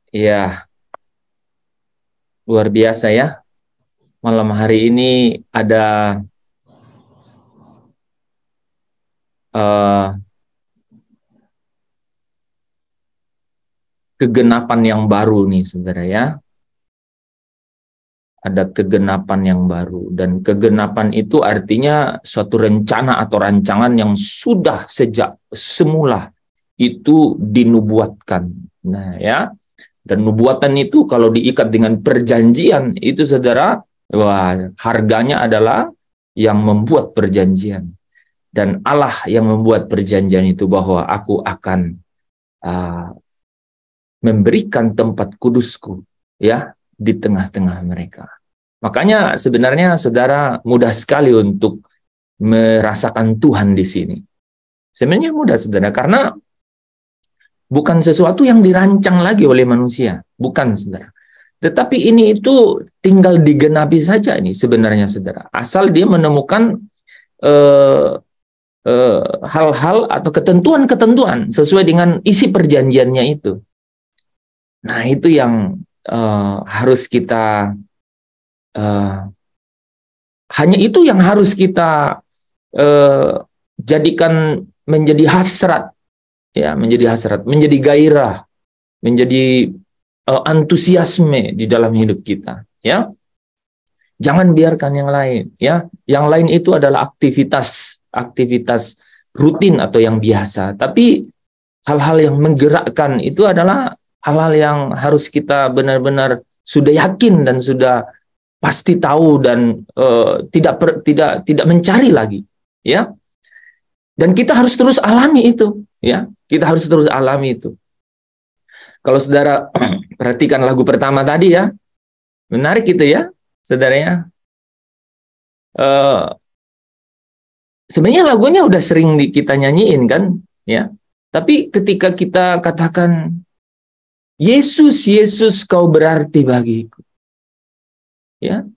Iya, luar biasa ya. Malam hari ini ada eh, kegenapan yang baru nih, saudara ya. Ada kegenapan yang baru. Dan kegenapan itu artinya suatu rencana atau rancangan yang sudah sejak semula itu dinubuatkan. Nah ya, dan nubuatan itu kalau diikat dengan perjanjian, itu saudara, wah, harganya adalah yang membuat perjanjian. Dan Allah yang membuat perjanjian itu bahwa aku akan uh, memberikan tempat kudusku ya di tengah-tengah mereka. Makanya sebenarnya saudara mudah sekali untuk merasakan Tuhan di sini. Sebenarnya mudah saudara, karena bukan sesuatu yang dirancang lagi oleh manusia, bukan saudara. Tetapi ini itu tinggal digenapi saja ini sebenarnya saudara. Asal dia menemukan eh, hal-hal atau ketentuan-ketentuan sesuai dengan isi perjanjiannya itu. Nah, itu yang harus kita hanya itu yang harus kita jadikan menjadi hasrat, ya, menjadi hasrat, menjadi gairah, menjadi antusiasme di dalam hidup kita, ya. Jangan biarkan yang lain, ya. Yang lain itu adalah aktivitas rutin atau yang biasa, tapi hal-hal yang menggerakkan itu adalah hal-hal yang harus kita benar-benar sudah yakin dan sudah pasti tahu dan tidak mencari lagi, ya. Dan kita harus terus alami itu, ya. Kita harus terus alami itu. Kalau saudara perhatikan lagu pertama tadi ya, menarik gitu ya, saudaranya. Sebenarnya lagunya udah sering kita nyanyiin kan, ya. Tapi ketika kita katakan Yesus, Yesus kau berarti bagiku, ya.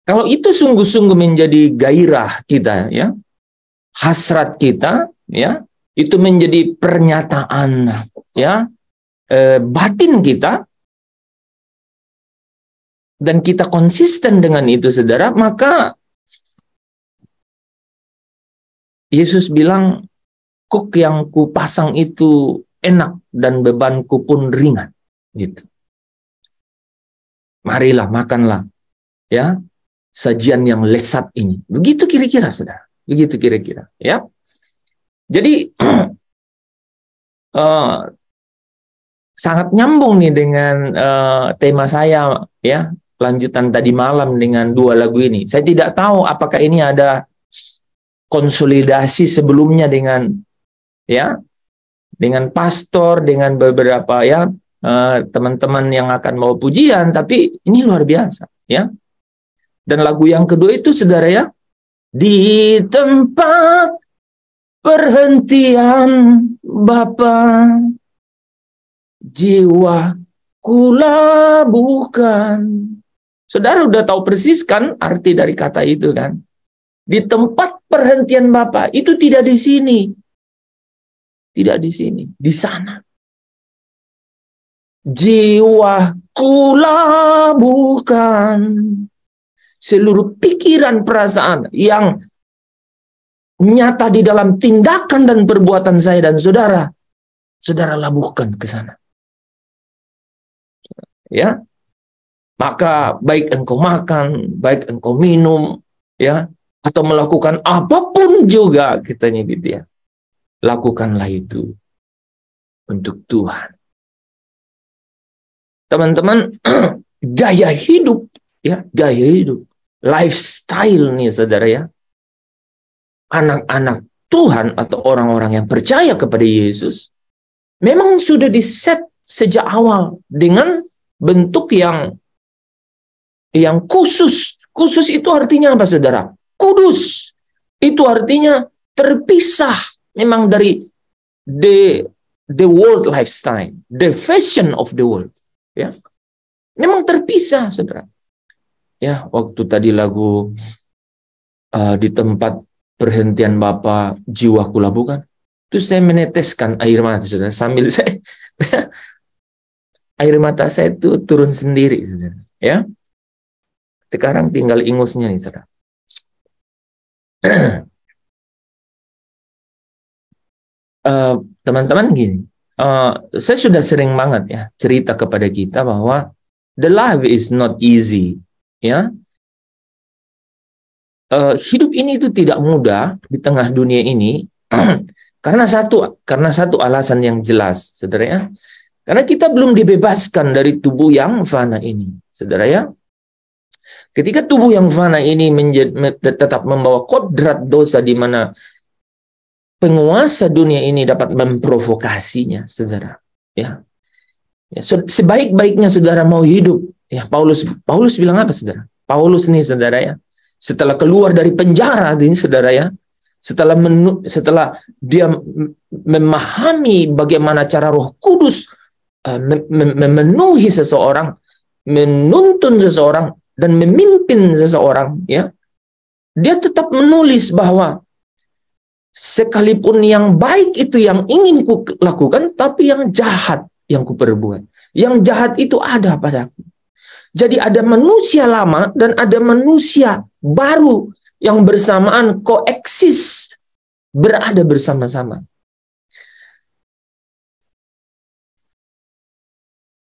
Kalau itu sungguh-sungguh menjadi gairah kita, ya, hasrat kita, ya, itu menjadi pernyataan, ya, batin kita, dan kita konsisten dengan itu, saudara, maka Yesus bilang, kuk yang kupasang itu enak dan bebanku pun ringan, gitu. Marilah, makanlah, ya, sajian yang lezat ini. Begitu kira-kira, saudara. Begitu kira-kira, ya. Jadi sangat nyambung nih dengan tema saya, ya, lanjutan tadi malam dengan dua lagu ini. Saya tidak tahu apakah ini ada konsolidasi sebelumnya dengan, ya, dengan pastor, dengan beberapa, ya, teman-teman yang akan mau pujian, tapi ini luar biasa, ya. Dan lagu yang kedua itu, saudara, ya, di tempat perhentian Bapa, jiwaku labuhkan. Saudara udah tahu persis kan arti dari kata itu kan? Di tempat perhentian Bapa, itu tidak di sini. Tidak di sini, di sana. Jiwaku labuhkan. Seluruh pikiran, perasaan yang nyata di dalam tindakan dan perbuatan saya dan saudara, saudara labuhkan ke sana. Ya, maka baik engkau makan, baik engkau minum, ya, atau melakukan apapun juga, katanya gitu ya, lakukanlah itu untuk Tuhan. Teman-teman, gaya hidup, ya, gaya hidup, lifestyle nih, saudara, ya, anak-anak Tuhan atau orang-orang yang percaya kepada Yesus memang sudah diset sejak awal dengan bentuk yang khusus. Khusus itu artinya apa, saudara? Kudus. Itu artinya terpisah memang dari the world lifestyle, the fashion of the world. Ya, memang terpisah, saudara. Ya, waktu tadi lagu di tempat perhentian Bapa, jiwaku labuhkan. Terus saya meneteskan air mata, saudara. Sambil saya air mata saya itu turun sendiri, saudara. Ya, sekarang tinggal ingusnya nih, saudara. Teman-teman gini, saya sudah sering banget ya cerita kepada kita bahwa the life is not easy, ya. Hidup ini itu tidak mudah di tengah dunia ini karena satu alasan yang jelas, saudara ya. Karena kita belum dibebaskan dari tubuh yang fana ini, saudara ya. Ketika tubuh yang fana ini tetap membawa kodrat dosa di mana penguasa dunia ini dapat memprovokasinya, saudara. Ya, sebaik-baiknya saudara mau hidup, ya Paulus bilang apa, saudara? Paulus nih, saudara ya, setelah keluar dari penjara ini, saudara ya, setelah dia memahami bagaimana cara Roh Kudus memenuhi seseorang, menuntun seseorang dan memimpin seseorang, ya, dia tetap menulis bahwa sekalipun yang baik itu yang ingin ku lakukan, tapi yang jahat yang ku perbuat. Yang jahat itu ada padaku. Jadi ada manusia lama dan ada manusia baru yang bersamaan koeksis, berada bersama-sama.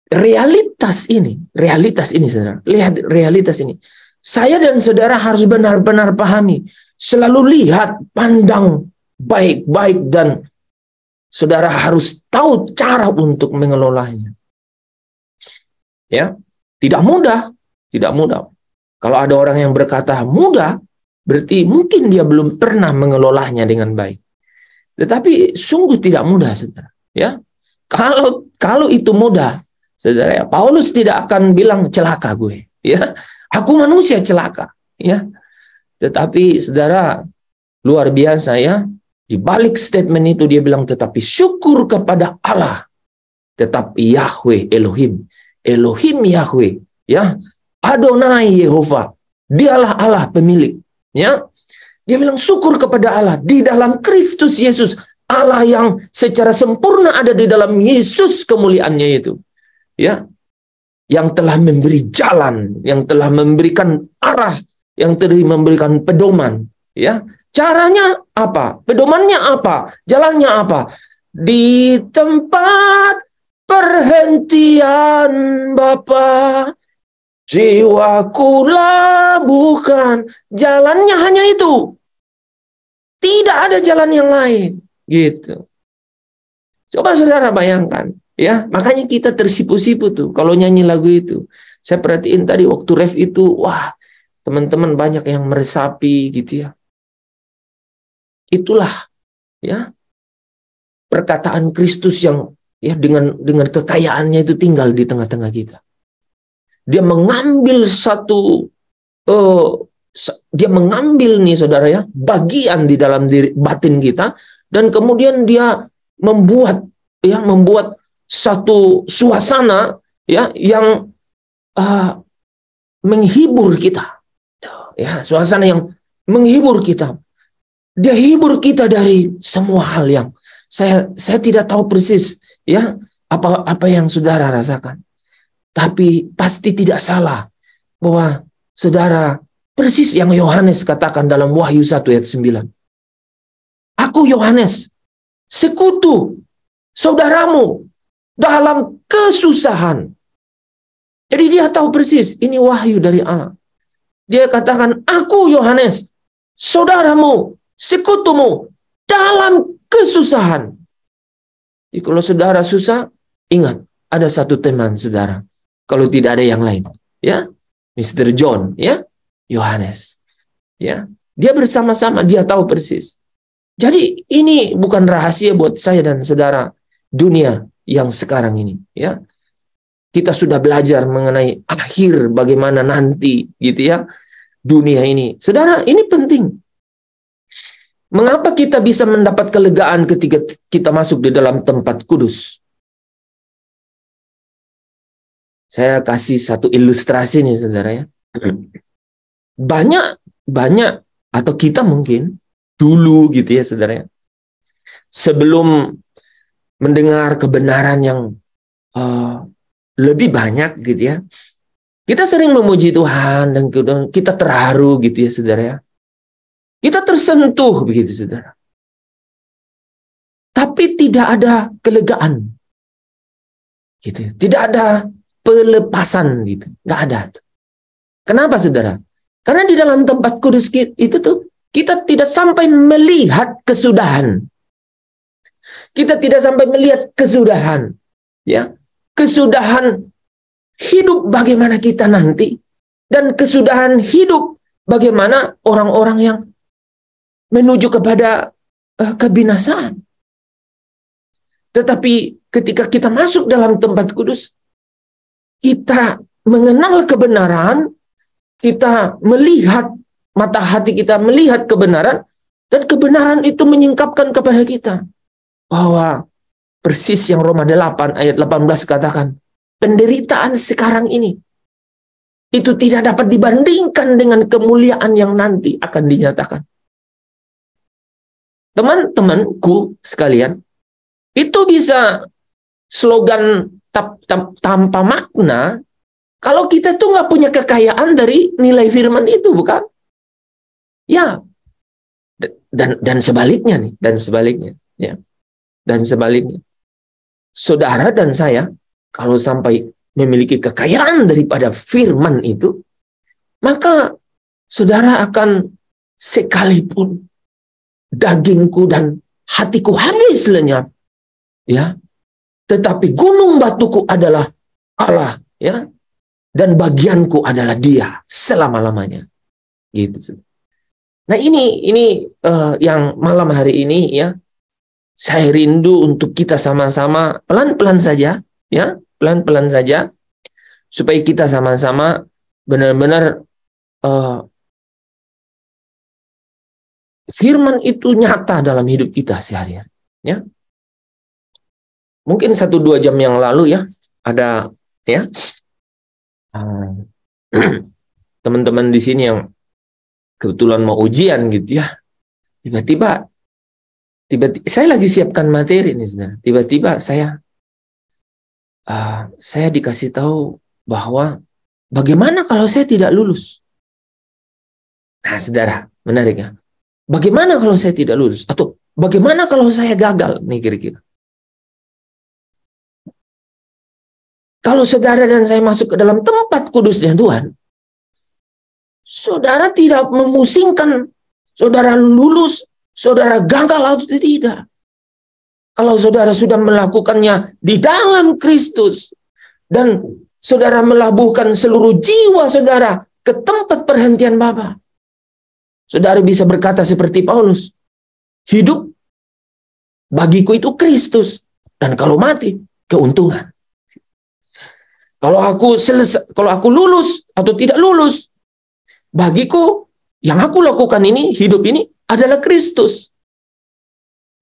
Realitas ini, saudara. Lihat realitas ini. Saya dan saudara harus benar-benar pahami. Selalu lihat, pandang baik-baik, dan saudara harus tahu cara untuk mengelolanya. Ya, tidak mudah. Kalau ada orang yang berkata mudah, berarti mungkin dia belum pernah mengelolanya dengan baik. Tetapi sungguh tidak mudah, saudara. Ya, kalau itu mudah, saudara ya, Paulus tidak akan bilang celaka gue. Ya, aku manusia celaka. Ya. Tetapi saudara, luar biasa ya, di balik statement itu dia bilang tetapi syukur kepada Allah, tetap Yahweh Elohim Yahweh, ya, Adonai Yehova, dialah Allah pemilik, ya. Dia bilang syukur kepada Allah di dalam Kristus Yesus, Allah yang secara sempurna ada di dalam Yesus kemuliaannya itu, ya, yang telah memberi jalan, yang telah memberikan arah, yang tadi memberikan pedoman, ya. Caranya apa? Pedomannya apa? Jalannya apa? Di tempat perhentian Bapa, jiwaku labuhkan. Jalannya hanya itu. Tidak ada jalan yang lain, gitu. Coba saudara bayangkan, ya. Makanya kita tersipu-sipu tuh kalau nyanyi lagu itu. Saya perhatiin tadi waktu ref itu, wah, teman-teman banyak yang meresapi gitu ya. Itulah ya perkataan Kristus yang ya dengan kekayaannya itu tinggal di tengah-tengah kita. Dia mengambil dia mengambil nih saudara ya, bagian di dalam diri batin kita, dan kemudian dia membuat satu suasana ya yang menghibur kita. Ya, suasana yang menghibur kita. Dia hibur kita dari semua hal yang saya tidak tahu persis ya apa yang saudara rasakan. Tapi pasti tidak salah bahwa saudara persis yang Yohanes katakan dalam Wahyu 1 ayat 9. Aku Yohanes, sekutu saudaramu dalam kesusahan. Jadi dia tahu persis ini wahyu dari Allah. Dia katakan, aku Yohanes, saudaramu, sekutumu dalam kesusahan. Jadi kalau saudara susah, ingat, ada satu teman saudara. Kalau tidak ada yang lain, ya, Mr. John, ya, Yohanes, ya, dia bersama-sama, dia tahu persis. Jadi ini bukan rahasia buat saya dan saudara dunia yang sekarang ini, ya. Kita sudah belajar mengenai akhir bagaimana nanti, gitu ya, dunia ini. Saudara, ini penting. Mengapa kita bisa mendapat kelegaan ketika kita masuk di dalam tempat kudus? Saya kasih satu ilustrasi nih, saudara ya. Banyak atau kita mungkin dulu gitu ya, saudara ya. sebelum mendengar kebenaran yang lebih banyak gitu ya, kita sering memuji Tuhan dan kita terharu gitu ya saudara ya. Kita tersentuh begitu saudara. Tapi tidak ada kelegaan. Gitu. Tidak ada pelepasan gitu. Nggak ada. Kenapa saudara? Karena di dalam tempat kudus itu tuh kita tidak sampai melihat kesudahan. Kita tidak sampai melihat kesudahan. Ya. Kesudahan hidup bagaimana kita nanti. Dan kesudahan hidup bagaimana orang-orang yang menuju kepada kebinasaan. Tetapi ketika kita masuk dalam tempat kudus, kita mengenal kebenaran, kita melihat, mata hati kita melihat kebenaran, dan kebenaran itu menyingkapkan kepada kita bahwa persis yang Roma 8 ayat 18 katakan, penderitaan sekarang ini itu tidak dapat dibandingkan dengan kemuliaan yang nanti akan dinyatakan. Teman-temanku sekalian, itu bisa slogan tanpa makna kalau kita tuh nggak punya kekayaan dari nilai firman itu, bukan? Ya. Dan sebaliknya nih, dan sebaliknya, ya. Dan sebaliknya. Saudara dan saya kalau sampai memiliki kekayaan daripada firman itu, maka saudara akan sekalipun dagingku dan hatiku habis lenyap, ya, tetapi gunung batuku adalah Allah, ya, dan bagianku adalah Dia selama-lamanya, gitu. Nah ini yang malam hari ini ya, saya rindu untuk kita sama-sama pelan-pelan saja, ya, pelan-pelan saja, supaya kita sama-sama benar-benar firman itu nyata dalam hidup kita sehari-hari, ya. Mungkin 1-2 jam yang lalu ya, ada ya teman-teman di sini yang kebetulan mau ujian gitu ya. Tiba-tiba saya lagi siapkan materi nih, saudara. Tiba-tiba saya dikasih tahu bahwa bagaimana kalau saya tidak lulus? Nah, saudara, menarik ya. Bagaimana kalau saya tidak lulus? Atau bagaimana kalau saya gagal? Nih kira-kira. Kalau saudara dan saya masuk ke dalam tempat kudusnya Tuhan, saudara tidak memusingkan saudara lulus, saudara gagal atau tidak. Kalau saudara sudah melakukannya di dalam Kristus, dan saudara melabuhkan seluruh jiwa saudara ke tempat perhentian Bapa, saudara bisa berkata seperti Paulus, hidup bagiku itu Kristus, dan kalau mati, keuntungan. Kalau aku lulus atau tidak lulus, bagiku yang aku lakukan ini, hidup ini adalah Kristus.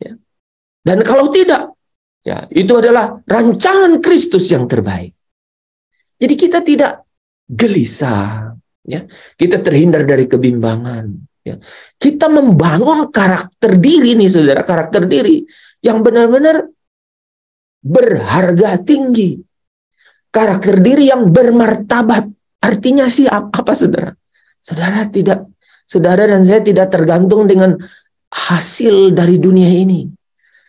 Ya. Dan kalau tidak, ya itu adalah rancangan Kristus yang terbaik. Jadi kita tidak gelisah, ya. Kita terhindar dari kebimbangan. Ya. Kita membangun karakter diri nih, saudara, karakter diri yang benar-benar berharga tinggi. Karakter diri yang bermartabat. Artinya sih apa, saudara? Saudara dan saya tidak tergantung dengan hasil dari dunia ini.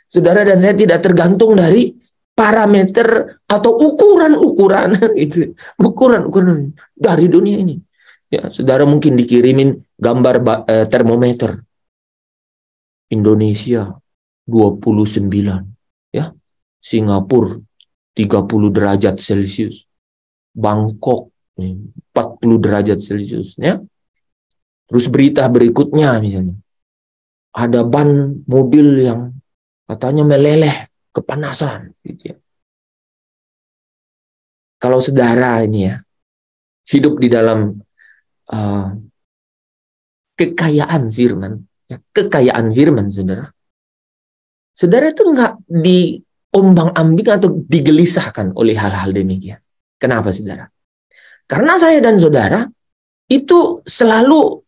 Saudara dan saya tidak tergantung dari parameter atau ukuran-ukuran itu, ukuran-ukuran dari dunia ini. Ya, saudara mungkin dikirimin gambar termometer Indonesia 29, ya. Singapura 30 derajat Celcius. Bangkok 40 derajat Celcius, ya. Terus berita berikutnya misalnya, ada ban mobil yang katanya meleleh kepanasan gitu ya. Kalau saudara ini ya hidup di dalam kekayaan firman, ya, kekayaan firman, saudara itu nggak diombang-ambing atau digelisahkan oleh hal-hal demikian. Kenapa, saudara? Karena saya dan saudara itu selalu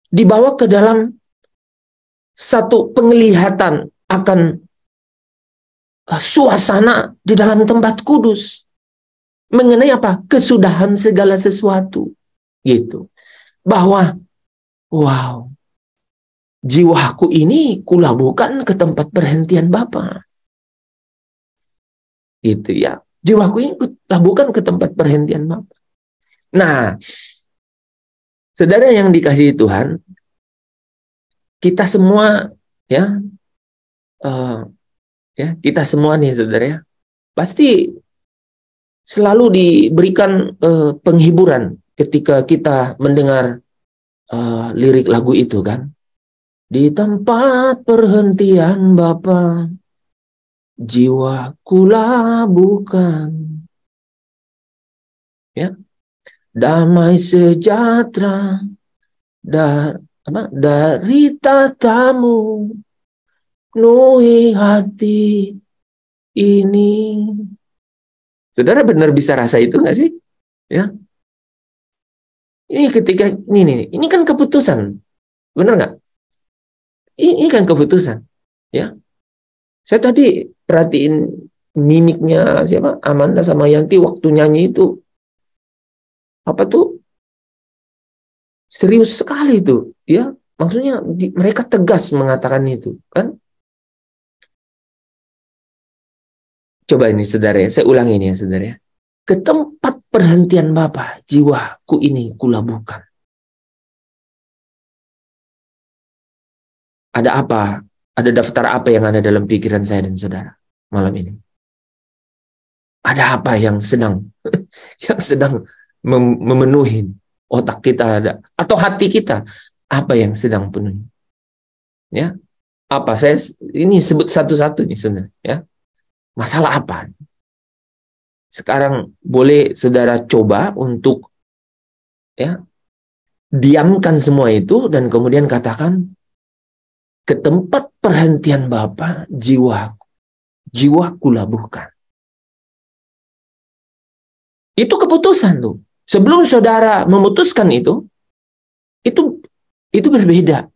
dibawa ke dalam satu penglihatan akan suasana di dalam tempat kudus. Mengenai apa? Kesudahan segala sesuatu. Gitu. Bahwa, wow, jiwaku ini kulabuhkan ke tempat perhentian Bapa. Gitu ya. Jiwaku ini kulabuhkan ke tempat perhentian Bapa. Nah, saudara yang dikasihi Tuhan, kita semua ya, kita semua nih saudara ya, pasti selalu diberikan penghiburan ketika kita mendengar lirik lagu itu kan. Di tempat perhentian Bapa, jiwaku labuhkan. Ya. Damai sejahtera dari tatamu, penuhi hati ini. Saudara benar bisa rasa itu nggak sih? Ya. Ini ketika ini kan keputusan, benar nggak? Ini kan keputusan, ya. Saya tadi perhatiin mimiknya siapa? Amanda sama Yanti waktu nyanyi itu. Apa tuh? Serius sekali itu, ya. Maksudnya mereka tegas mengatakan itu, kan? Coba ini saudara ya, saya ulangi ini ya saudara ya. Ke tempat perhentian Bapa, jiwaku ini kulabuhkan. Ada apa? Ada daftar apa yang ada dalam pikiran saya dan saudara malam ini? Ada apa yang sedang memenuhi otak kita ada atau hati kita? Apa yang sedang penuhi? Ya, apa saya ini sebut satu-satu nih sebenarnya. Ya, masalah apa? Sekarang boleh saudara coba untuk ya diamkan semua itu dan kemudian katakan ke tempat perhentian Bapa, jiwaku labuhkan. Itu keputusan tuh. Sebelum saudara memutuskan itu berbeda.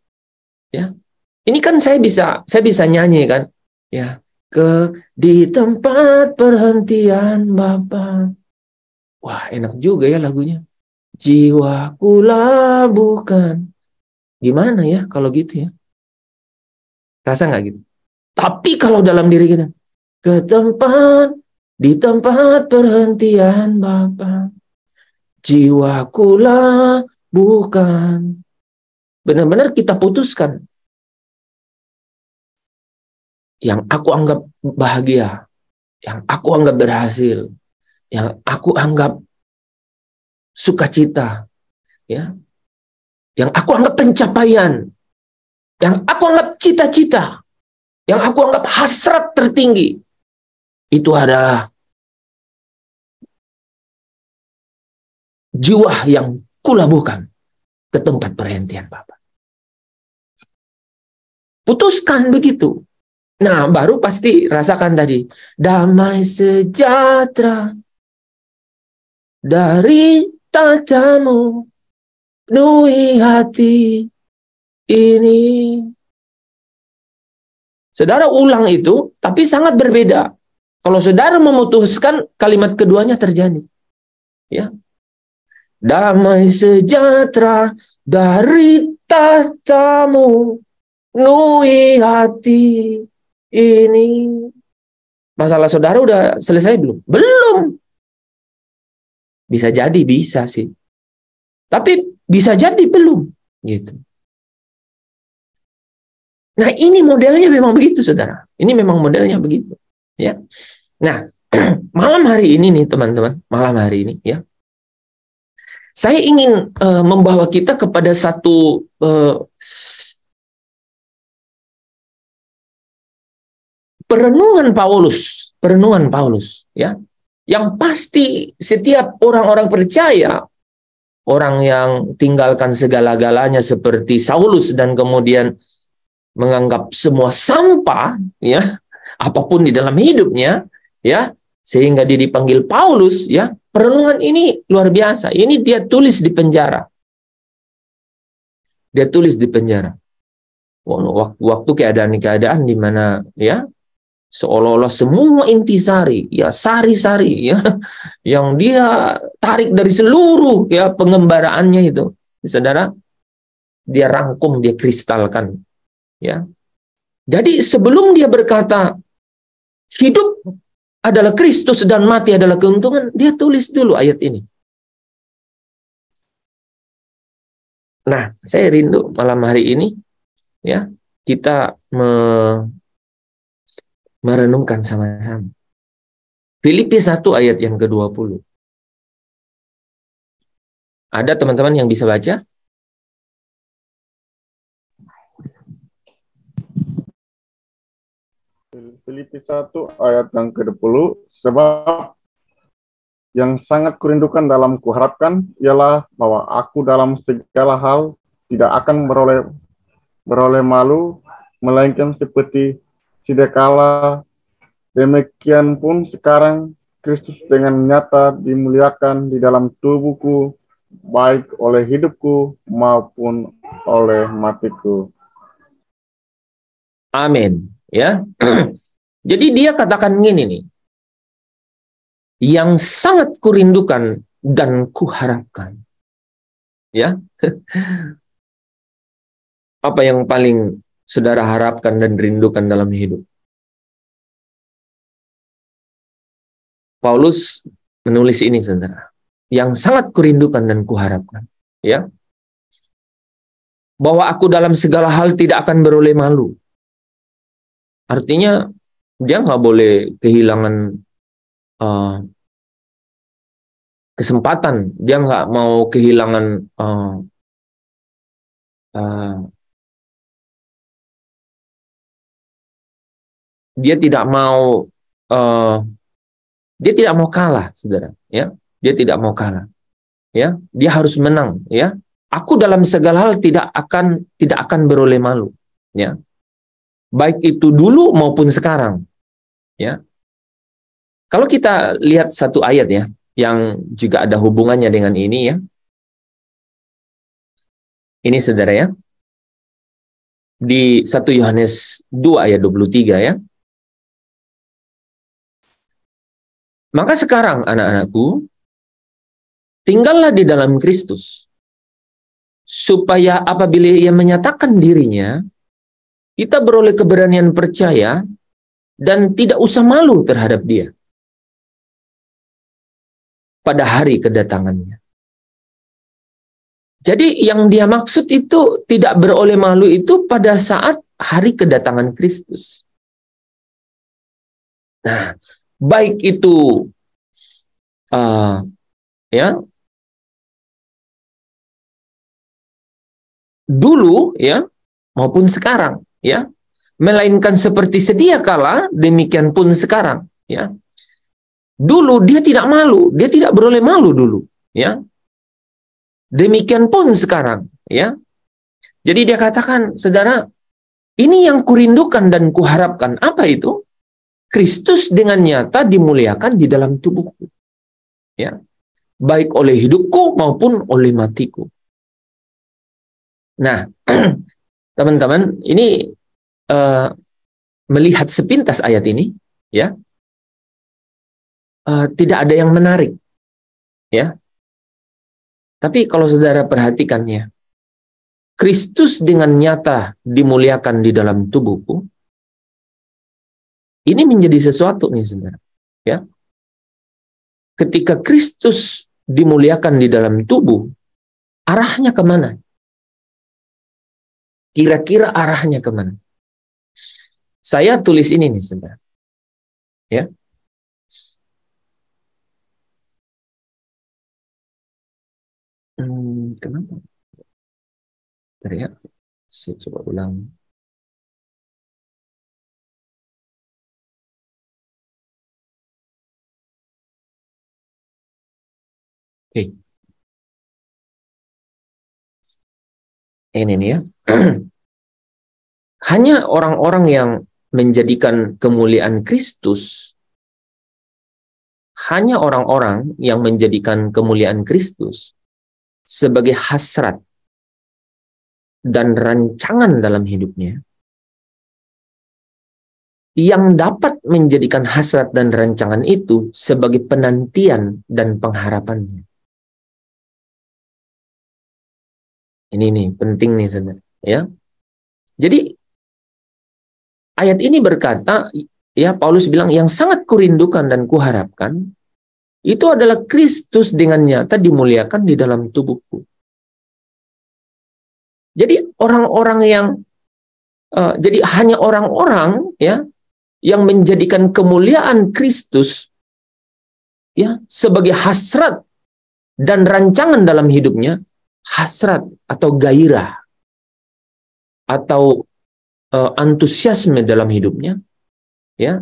Ya. Ini kan saya bisa nyanyi kan. Ya. Di tempat perhentian Bapa. Wah, enak juga ya lagunya. Jiwaku labuhkan. Gimana ya kalau gitu ya? Rasa nggak gitu? Tapi kalau dalam diri kita, di tempat perhentian Bapa, jiwaku labuhkan. Benar-benar kita putuskan. Yang aku anggap bahagia, yang aku anggap berhasil, yang aku anggap sukacita, ya, yang aku anggap pencapaian, yang aku anggap cita-cita, yang aku anggap hasrat tertinggi, itu adalah jiwa yang kulabuhkan ke tempat perhentian Bapa. Putuskan begitu. Nah, baru pasti rasakan tadi. Damai sejahtera dari tatamu, penuhi hati ini. Saudara ulang itu, tapi sangat berbeda. Kalau saudara memutuskan, kalimat keduanya terjadi. Ya. Damai sejahtera dari tatamu, penuhi hati ini. Masalah saudara udah selesai belum? Belum. Bisa jadi, bisa sih. Tapi bisa jadi belum. Gitu. Nah, ini modelnya memang begitu, saudara. Ini memang modelnya begitu. Ya. Nah, malam hari ini nih, teman-teman. Malam hari ini, ya. Saya ingin membawa kita kepada satu perenungan Paulus, ya, yang pasti setiap orang-orang percaya, orang yang tinggalkan segala-galanya seperti Saulus dan kemudian menganggap semua sampah, ya, apapun di dalam hidupnya, ya, sehingga dia dipanggil Paulus, ya. Perenungan ini luar biasa. Ini dia tulis di penjara. Dia tulis di penjara. Waktu-waktu keadaan-keadaan di mana ya seolah-olah semua intisari, ya sari-sari ya yang dia tarik dari seluruh ya pengembaraannya itu, saudara, dia rangkum, dia kristalkan ya. Jadi sebelum dia berkata hidup adalah Kristus dan mati adalah keuntungan, dia tulis dulu ayat ini. Nah, saya rindu malam hari ini ya kita merenungkan sama-sama. Filipi 1 ayat yang ke-20. Ada teman-teman yang bisa baca? Filipi 1 ayat yang ke-20, sebab yang sangat kurindukan dalam kuharapkan ialah bahwa aku dalam segala hal tidak akan beroleh malu, melainkan seperti sidakala, demikian pun sekarang Kristus dengan nyata dimuliakan di dalam tubuhku, baik oleh hidupku maupun oleh matiku. Amin. Ya. Jadi dia katakan gini nih. Yang sangat kurindukan dan kuharapkan. Ya. Apa yang paling saudara harapkan dan rindukan dalam hidup? Paulus menulis ini, saudara. Yang sangat kurindukan dan kuharapkan. Ya. Bahwa aku dalam segala hal tidak akan beroleh malu. Artinya dia nggak boleh kehilangan kesempatan, dia nggak mau kehilangan dia tidak mau kalah, saudara. Ya, dia tidak mau kalah. Ya, dia harus menang. Ya, aku dalam segala hal tidak akan beroleh malu. Ya, baik itu dulu maupun sekarang. Ya, kalau kita lihat satu ayat ya, yang juga ada hubungannya dengan ini ya. Ini saudara ya. Di 1 Yohanes 2 ayat 23 ya. Maka sekarang anak-anakku, tinggallah di dalam Kristus, supaya apabila ia menyatakan dirinya, kita beroleh keberanian percaya dan tidak usah malu terhadap dia pada hari kedatangannya. Jadi yang dia maksud itu tidak beroleh malu itu pada saat hari kedatangan Kristus. Nah, baik itu ya dulu ya maupun sekarang ya, melainkan seperti sedia kala demikian pun sekarang ya. Dulu dia tidak malu, dia tidak beroleh malu dulu ya. Demikian pun sekarang ya. Jadi dia katakan, saudara, ini yang kurindukan dan kuharapkan. Apa itu? Kristus dengan nyata dimuliakan di dalam tubuhku. Ya. Baik oleh hidupku maupun oleh matiku. Nah, teman-teman, ini melihat sepintas ayat ini, ya, tidak ada yang menarik, ya. Tapi kalau saudara perhatikannya, Kristus dengan nyata dimuliakan di dalam tubuhku, ini menjadi sesuatu nih saudara, ya. Ketika Kristus dimuliakan di dalam tubuh, arahnya kemana? Kira-kira arahnya kemana? Saya tulis ini nih saudara, ya. Kenapa? Bentar ya, saya coba ulang. Oke. Ini nih ya. Hanya orang-orang yang menjadikan kemuliaan Kristus, hanya orang-orang yang menjadikan kemuliaan Kristus sebagai hasrat dan rancangan dalam hidupnya yang dapat menjadikan hasrat dan rancangan itu sebagai penantian dan pengharapannya. Ini nih penting nih saudara, ya. Jadi ayat ini berkata, ya Paulus bilang yang sangat kurindukan dan kuharapkan itu adalah Kristus dengan nyata dimuliakan di dalam tubuhku. Jadi orang-orang yang jadi hanya orang-orang ya yang menjadikan kemuliaan Kristus ya sebagai hasrat dan rancangan dalam hidupnya, hasrat atau gairah atau antusiasme dalam hidupnya, ya,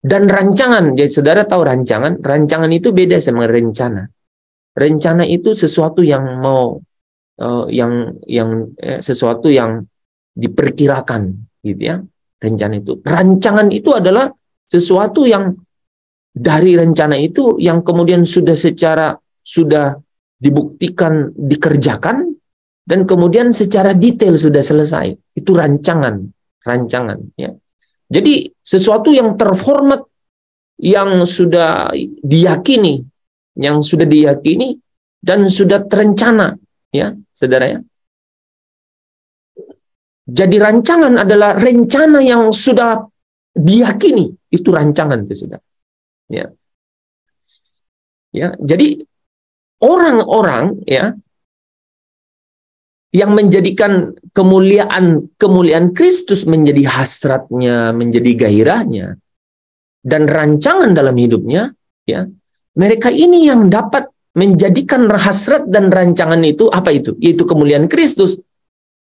dan rancangan. Jadi saudara tahu rancangan itu beda sama rencana. Rencana itu sesuatu yang mau sesuatu yang diperkirakan, gitu ya. Rencana itu. Rancangan itu adalah sesuatu yang dari rencana itu yang kemudian sudah dibuktikan dikerjakan dan kemudian secara detail sudah selesai. Itu rancangan ya. Jadi sesuatu yang terformat yang sudah diyakini dan sudah terencana ya, saudara ya. Jadi rancangan adalah rencana yang sudah diyakini, itu rancangan itu sudah. Ya. Ya, jadi orang-orang ya yang menjadikan kemuliaan Kristus menjadi hasratnya, menjadi gairahnya dan rancangan dalam hidupnya, ya. Mereka ini yang dapat menjadikan hasrat dan rancangan itu apa itu? Yaitu kemuliaan Kristus.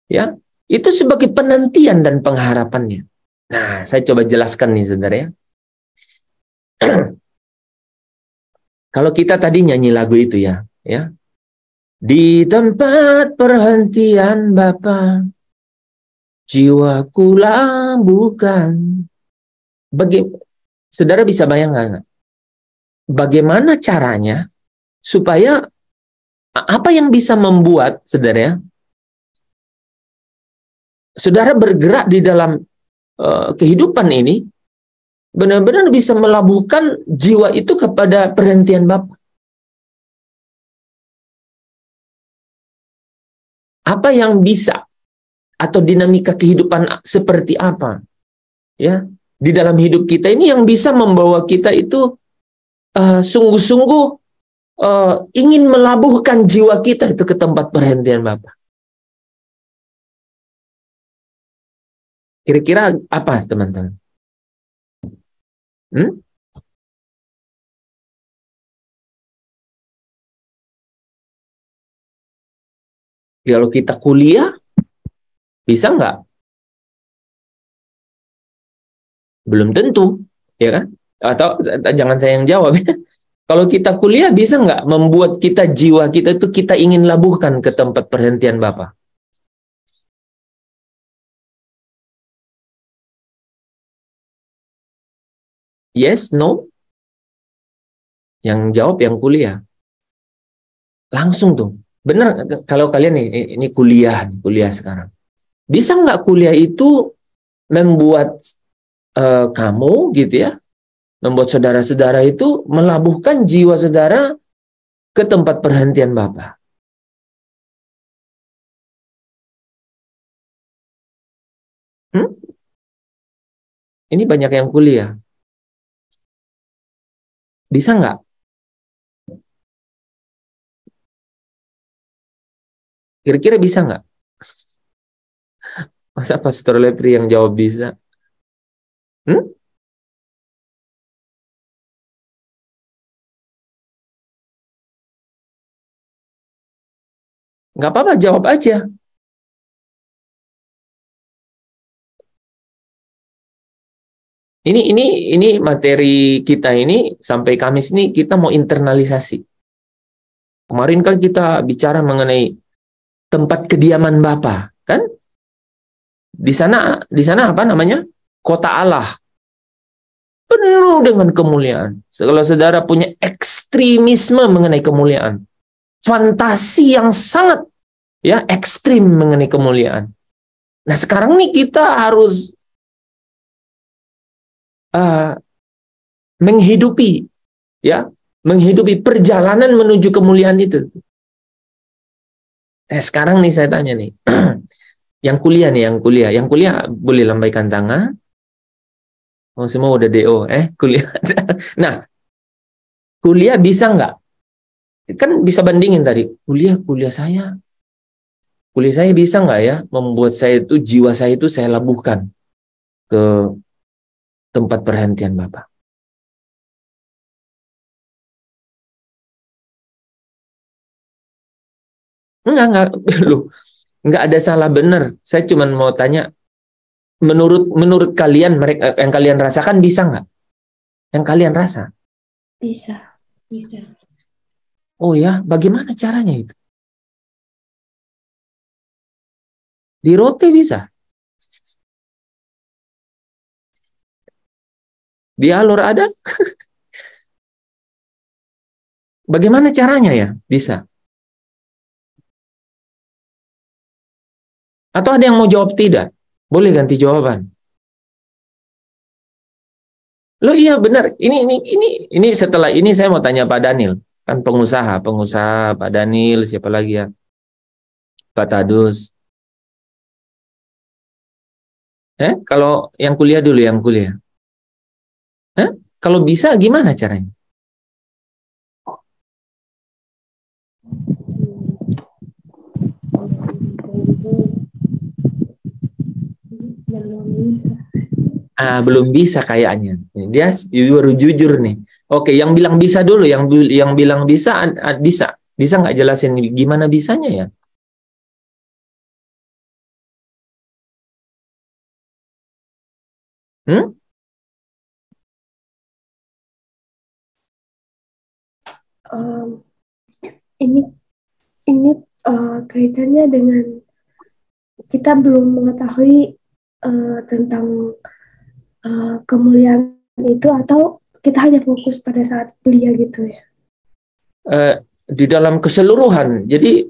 Ya. Itu sebagai penantian dan pengharapannya. Nah, saya coba jelaskan nih saudara ya. Kalau kita tadi nyanyi lagu itu ya. Di tempat perhentian Bapa, jiwaku lambuhkan. Saudara bisa bayangkan bagaimana caranya supaya apa yang bisa membuat saudara bergerak di dalam kehidupan ini benar-benar bisa melabuhkan jiwa itu kepada perhentian Bapa. Apa yang bisa atau dinamika kehidupan seperti apa ya di dalam hidup kita ini yang bisa membawa kita itu sungguh-sungguh ingin melabuhkan jiwa kita itu ke tempat perhentian Bapa. Kira-kira apa teman-teman? Kalau kita kuliah, bisa nggak? Belum tentu, ya kan? Atau jangan saya yang jawab. Kalau kita kuliah, bisa nggak membuat jiwa kita itu kita ingin labuhkan ke tempat perhentian Bapa? Yes, no? Yang jawab yang kuliah. Langsung tuh. Benar, kalau kalian ini kuliah sekarang. Bisa nggak kuliah itu membuat kamu gitu ya, membuat saudara-saudara itu melabuhkan jiwa saudara ke tempat perhentian Bapa? Ini banyak yang kuliah. Bisa nggak? Kira-kira bisa nggak? Masa Pastor Lepri yang jawab bisa? Nggak apa-apa, jawab aja. Ini materi kita ini sampai Kamis ini kita mau internalisasi. Kemarin kan kita bicara mengenai tempat kediaman Bapa, kan? Di sana apa namanya? Kota Allah. Penuh dengan kemuliaan. Kalau saudara punya ekstremisme mengenai kemuliaan, fantasi yang sangat ya ekstrim mengenai kemuliaan. Nah sekarang nih kita harus menghidupi, ya, menghidupi perjalanan menuju kemuliaan itu. Sekarang nih saya tanya nih, yang kuliah nih, yang kuliah boleh lambaikan tangan. Oh semua udah DO, kuliah. Nah, kuliah bisa nggak? Kan bisa bandingin tadi, kuliah saya bisa nggak ya membuat saya itu, jiwa saya itu saya labuhkan ke tempat perhentian Bapak. Enggak, loh, enggak ada salah benar. Saya cuma mau tanya, menurut kalian, mereka yang kalian rasakan bisa nggak? Yang kalian rasa? Bisa, bisa. Oh ya, bagaimana caranya itu? Di rote bisa? Di alur ada? Bagaimana caranya ya? Bisa? Atau ada yang mau jawab tidak? Boleh ganti jawaban. Loh iya benar. Ini setelah ini saya mau tanya Pak Daniel, kan pengusaha Pak Daniel, siapa lagi ya? Pak Tadus. Kalau yang kuliah dulu, yang kuliah. Kalau bisa gimana caranya? Belum bisa kayaknya. Dia baru jujur nih. Oke, yang bilang bisa dulu, yang bilang bisa, bisa nggak jelasin gimana bisanya ya? Ini kaitannya dengan kita belum mengetahui tentang kemuliaan itu, atau kita hanya fokus pada saat kuliah gitu ya? Di dalam keseluruhan. Jadi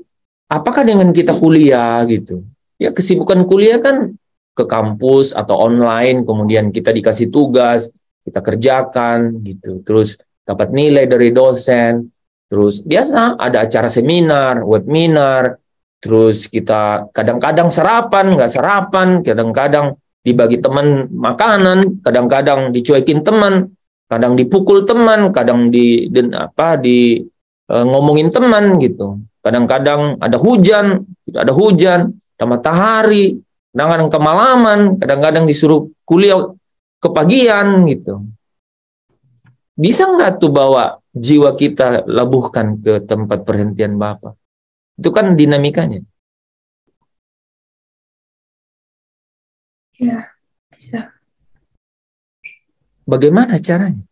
apakah dengan kita kuliah gitu? Ya kesibukan kuliah kan ke kampus atau online, kemudian kita dikasih tugas, kita kerjakan gitu. Terus dapat nilai dari dosen. Terus biasa ada acara seminar, webinar. Terus kita kadang-kadang sarapan, nggak sarapan, kadang-kadang dibagi teman makanan, kadang-kadang dicuekin teman, kadang dipukul teman, kadang di ngomongin teman gitu. Kadang-kadang ada hujan, tidak ada hujan, ada matahari, kadang-kadang kemalaman, kadang-kadang disuruh kuliah kepagian gitu. Bisa nggak tuh bawa jiwa kita labuhkan ke tempat perhentian Bapak? Itu kan dinamikanya. Ya, bisa. Bagaimana caranya?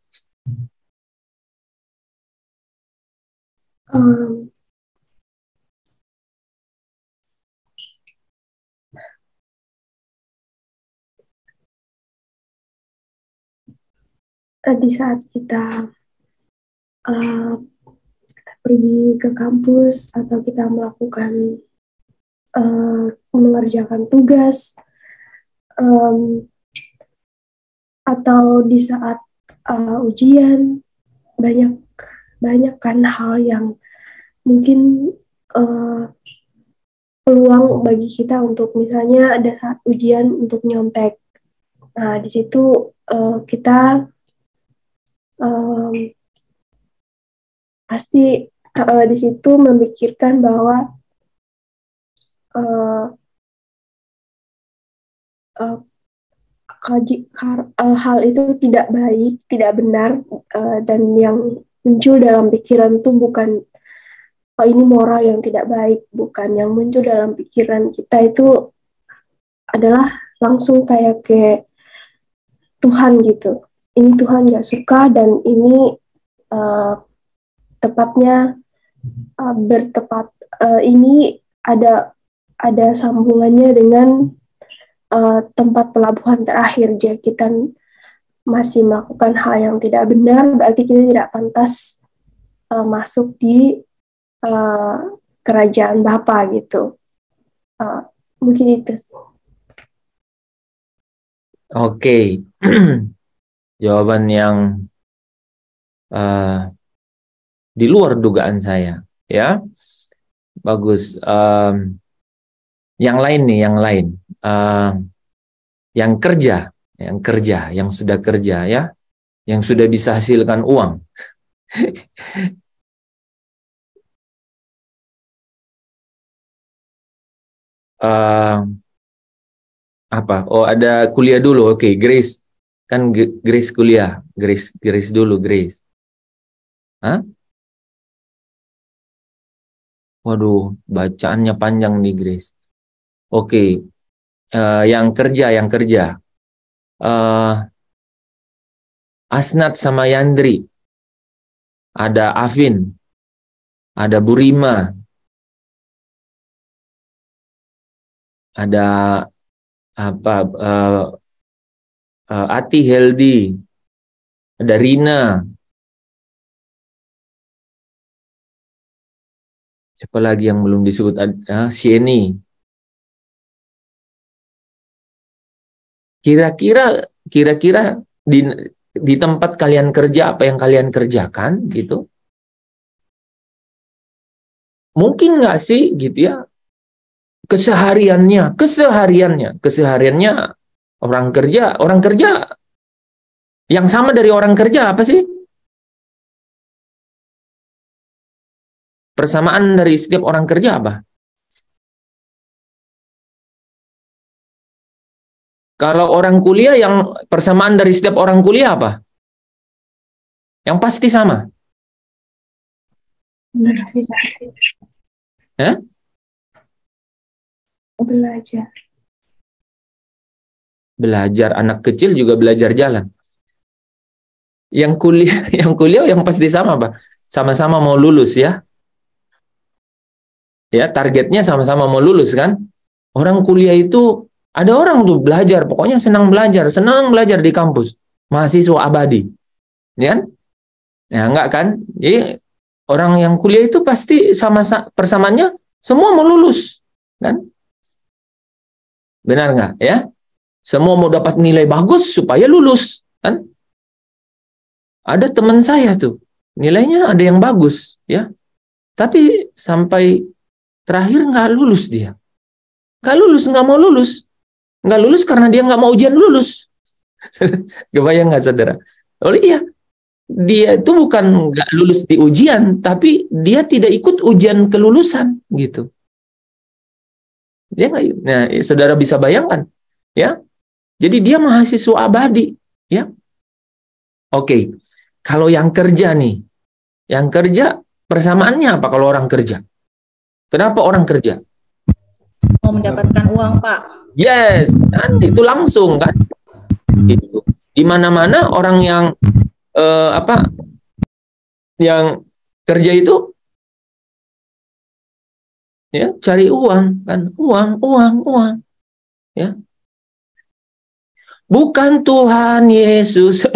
Di saat kita pergi ke kampus atau kita melakukan mengerjakan tugas, atau di saat ujian, banyak kan hal yang mungkin peluang bagi kita untuk, misalnya ada saat ujian untuk nyontek. Nah di situ kita pasti di situ memikirkan bahwa hal itu tidak baik, tidak benar, dan yang muncul dalam pikiran itu bukan ini moral yang tidak baik, bukan. Yang muncul dalam pikiran kita itu adalah langsung kayak ke Tuhan gitu. Ini Tuhan gak suka, dan ini tepatnya ini ada sambungannya dengan tempat pelabuhan terakhir. Jika kita masih melakukan hal yang tidak benar, berarti kita tidak pantas masuk di kerajaan Bapa gitu. Mungkin itu sih. Oke. Jawaban yang di luar dugaan saya, ya. Bagus. Yang lain nih, yang lain. Yang kerja, yang sudah kerja, ya, yang sudah bisa hasilkan uang. Apa? Oh, ada kuliah dulu. Oke, Grace. Kan Grace kuliah. Grace dulu, Grace. Hah? Waduh, bacaannya panjang nih, Grace. Oke. Yang kerja. Asnat sama Yandri. Ada Afin. Ada Burima. Ada apa? Ati Heldi. Ada Rina. Siapa lagi yang belum disebut? Sieni. Kira-kira di tempat kalian kerja apa yang kalian kerjakan gitu? Mungkin nggak sih gitu ya? Kesehariannya orang kerja yang sama dari orang kerja apa sih? Persamaan dari setiap orang kerja apa? Kalau orang kuliah, yang persamaan dari setiap orang kuliah apa? Yang pasti sama. Ya? Belajar. Anak kecil juga belajar jalan. Yang kuliah yang pasti sama, Pak. Sama-sama mau lulus, ya. Ya, targetnya sama-sama mau lulus, kan? Orang kuliah itu ada orang tuh belajar, pokoknya senang belajar di kampus. Mahasiswa abadi. Ya kan? Ya, enggak kan? Jadi orang yang kuliah itu pasti persamaannya semua mau lulus, kan? Benar nggak, ya? Semua mau dapat nilai bagus supaya lulus, kan? Ada teman saya tuh, nilainya ada yang bagus, ya. Tapi sampai terakhir nggak lulus dia. Nggak mau lulus. Nggak lulus karena dia nggak mau ujian lulus. Kebayang nggak, saudara? Oh iya, dia itu bukan nggak lulus di ujian, tapi dia tidak ikut ujian kelulusan, gitu. Dia nggak, nah, saudara bisa bayangkan, ya. Jadi dia mahasiswa abadi, ya. Oke, kalau yang kerja nih, yang kerja persamaannya apa kalau orang kerja? Kenapa orang kerja? Mau mendapatkan uang, Pak. Yes, kan itu langsung, kan. Gitu. Di mana-mana orang yang yang kerja itu, ya, cari uang, kan, uang, ya. Bukan Tuhan Yesus.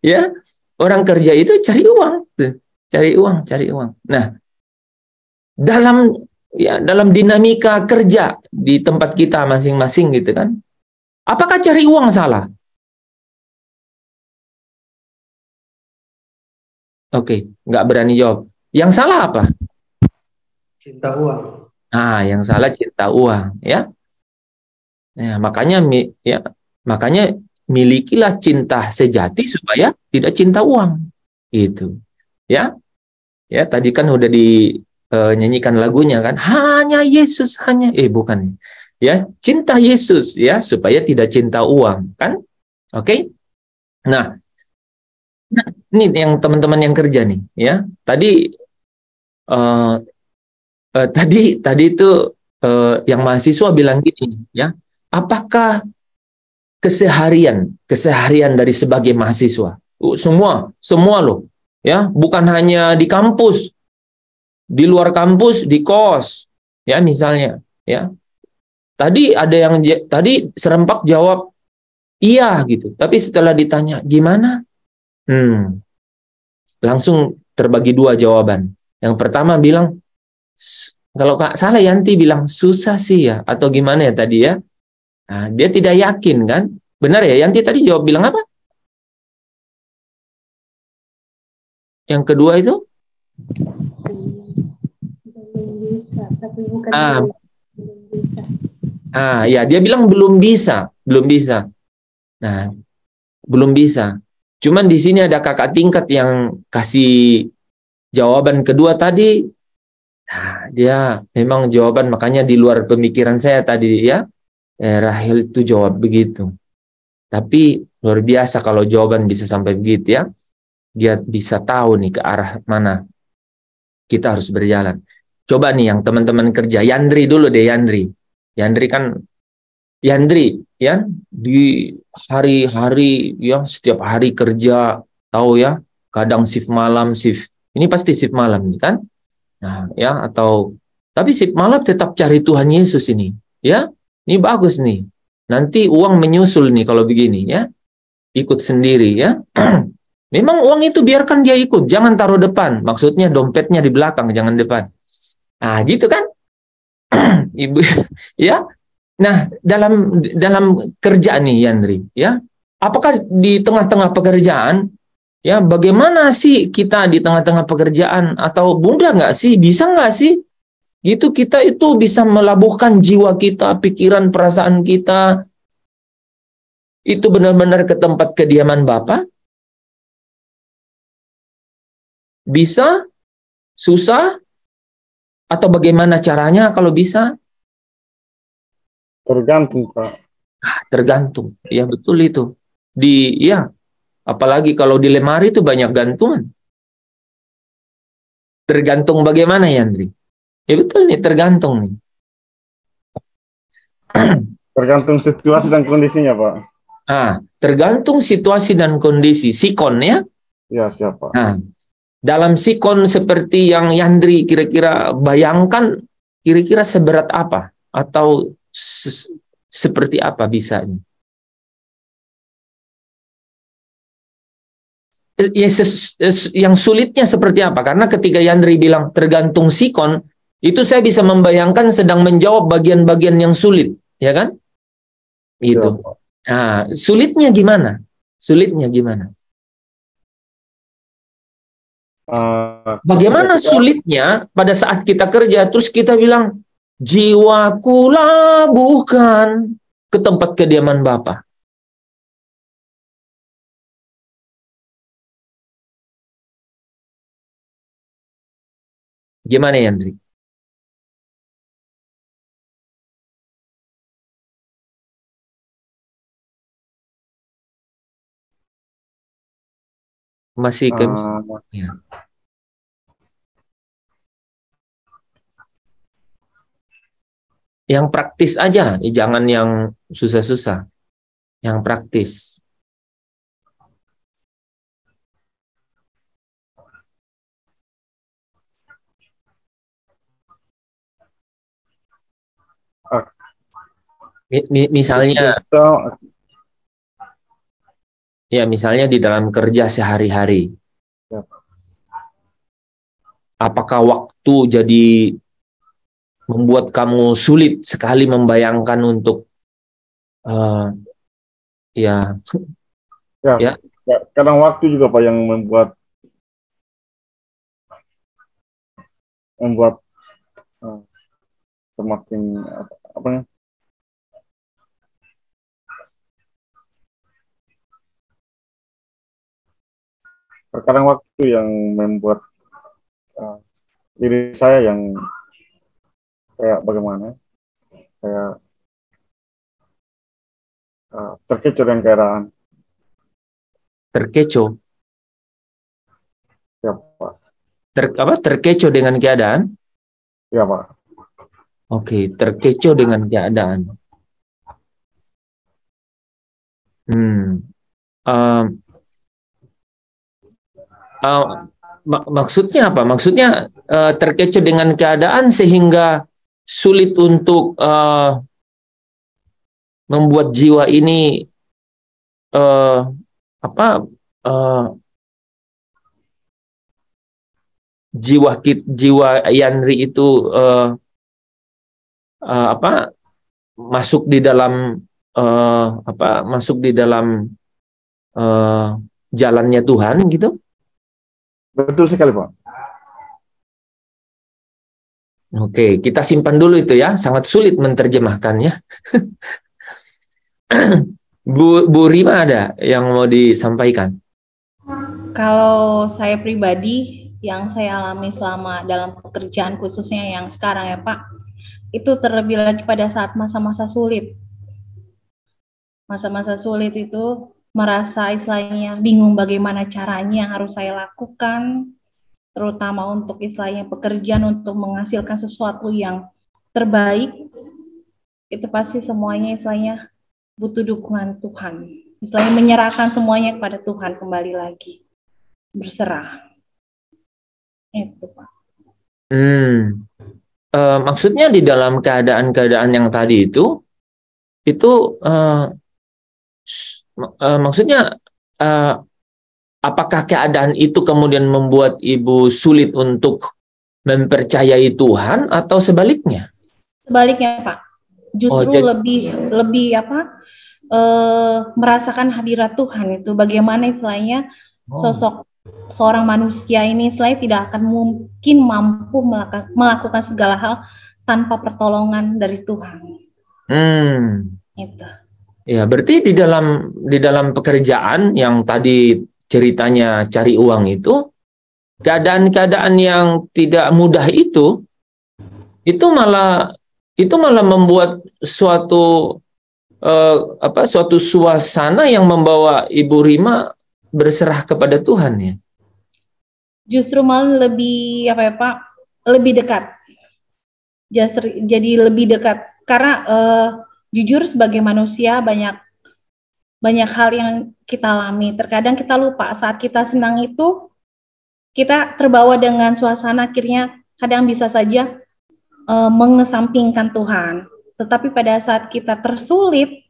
Ya, orang kerja itu cari uang, cari uang. Nah, dalam dinamika kerja di tempat kita masing-masing, gitu kan, apakah cari uang salah? Oke, nggak berani jawab. Yang salah apa? Cinta uang. Nah, yang salah cinta uang, ya. Nah, makanya milikilah cinta sejati supaya tidak cinta uang. Itu. Ya. Ya, tadi kan udah dinyanyikan lagunya, kan. Hanya Yesus, bukan. Ya, cinta Yesus, ya, supaya tidak cinta uang, kan? Oke? Nah, ini yang teman-teman yang kerja nih, ya. Tadi itu yang mahasiswa bilang gini, ya. Apakah keseharian dari sebagai mahasiswa, semua loh, ya, bukan hanya di kampus, di luar kampus, di kos, ya, misalnya, ya. Tadi ada yang serempak jawab iya gitu, tapi setelah ditanya gimana, langsung terbagi dua jawaban. Yang pertama bilang Kalau Kak salah Yanti bilang susah sih ya, atau gimana ya tadi ya? Nah, dia tidak yakin kan? Benar ya, Yanti tadi jawab bilang apa? Yang kedua itu? Belum bisa, tapi bukan Ah, belum bisa. ya dia bilang belum bisa, belum bisa. Nah, belum bisa. Cuman di sini ada kakak tingkat yang kasih jawaban kedua tadi. Nah, dia memang jawaban makanya di luar pemikiran saya tadi ya. Rahel itu jawab begitu. Tapi luar biasa kalau jawaban bisa sampai begitu ya. Dia bisa tahu nih ke arah mana kita harus berjalan. Coba nih yang teman-teman kerja, Yandri dulu deh Yandri. Yandri kan Yandri ya di hari-hari ya setiap hari kerja tahu ya, kadang shift malam, shift ini pasti shift malam nih kan. Nah, ya atau tapi shift malam tetap cari Tuhan Yesus ini. Ya. Ini bagus nih. Nanti uang menyusul nih kalau begini ya. Ikut sendiri ya. Memang uang itu biarkan dia ikut, jangan taruh depan. Maksudnya dompetnya di belakang, jangan depan. Ah, gitu kan? Ibu ya. Nah, dalam dalam kerja nih Yandri, ya. Apakah di tengah-tengah pekerjaan ya bagaimana sih kita di tengah-tengah pekerjaan atau mudah nggak sih? Bisa nggak sih? Gitu kita itu bisa melabuhkan jiwa kita, pikiran, perasaan kita itu benar-benar ke tempat kediaman Bapa? Bisa? Susah? Atau bagaimana caranya kalau bisa? Tergantung, Pak. Tergantung. Ya betul itu. Ya, apalagi kalau di lemari itu banyak gantungan. Tergantung bagaimana ya, Andri? Ya betul nih, tergantung nih. Tergantung situasi dan kondisinya, Pak. Tergantung situasi dan kondisi. Sikon ya. Ya, siapa? Nah, dalam sikon seperti yang Yandri kira-kira bayangkan, kira-kira seberat apa? Atau seperti apa bisanya? Yang sulitnya seperti apa? Karena ketika Yandri bilang tergantung sikon, itu saya bisa membayangkan sedang menjawab bagian-bagian yang sulit, ya kan? Gitu. Siapa? Nah, sulitnya gimana? Sulitnya gimana? Bagaimana sulitnya pada saat kita kerja, terus kita bilang, jiwaku labuhkan ke tempat kediaman Bapa. Gimana Yandri? Masih ke ya. Yang praktis aja, jangan yang susah-susah. Yang praktis. Misalnya, ya misalnya di dalam kerja sehari-hari. Apakah waktu jadi membuat kamu sulit sekali membayangkan untuk ya kadang waktu juga Pak yang membuat semakin apa ya? Terkadang waktu yang membuat diri saya yang kayak bagaimana, kayak terkecoh dengan keadaan. terkecoh. Ya, Pak. Terkecoh dengan keadaan? Ya, Pak. Oke, terkecoh dengan keadaan. Maksudnya apa? Maksudnya terkecoh dengan keadaan sehingga sulit untuk membuat jiwa ini jiwa Yanri itu masuk di dalam jalannya Tuhan gitu. Betul sekali, Pak. Oke, kita simpan dulu itu ya, sangat sulit menerjemahkannya. Bu Rima ada yang mau disampaikan? Kalau saya pribadi, yang saya alami selama dalam pekerjaan khususnya yang sekarang ya Pak, itu terlebih lagi pada saat masa-masa sulit. Masa-masa sulit itu merasa istilahnya bingung bagaimana caranya yang harus saya lakukan, terutama untuk istilahnya pekerjaan untuk menghasilkan sesuatu yang terbaik, itu pasti semuanya istilahnya butuh dukungan Tuhan. Istilahnya menyerahkan semuanya kepada Tuhan kembali lagi. Berserah. Itu Pak. Maksudnya di dalam keadaan-keadaan yang tadi itu maksudnya apakah keadaan itu kemudian membuat Ibu sulit untuk mempercayai Tuhan atau sebaliknya? Sebaliknya Pak, justru lebih merasakan hadirat Tuhan itu. Bagaimana istilahnya sosok seorang manusia ini istilahnya tidak akan mungkin mampu melakukan segala hal tanpa pertolongan dari Tuhan. Itu. Ya, berarti di dalam pekerjaan yang tadi ceritanya cari uang itu, keadaan-keadaan yang tidak mudah itu malah membuat suatu suasana yang membawa Ibu Rima berserah kepada Tuhan ya. Justru malah lebih lebih dekat. Jadi lebih dekat karena jujur sebagai manusia banyak hal yang kita alami. Terkadang kita lupa saat kita senang itu kita terbawa dengan suasana, akhirnya kadang bisa saja mengesampingkan Tuhan. Tetapi pada saat kita tersulit,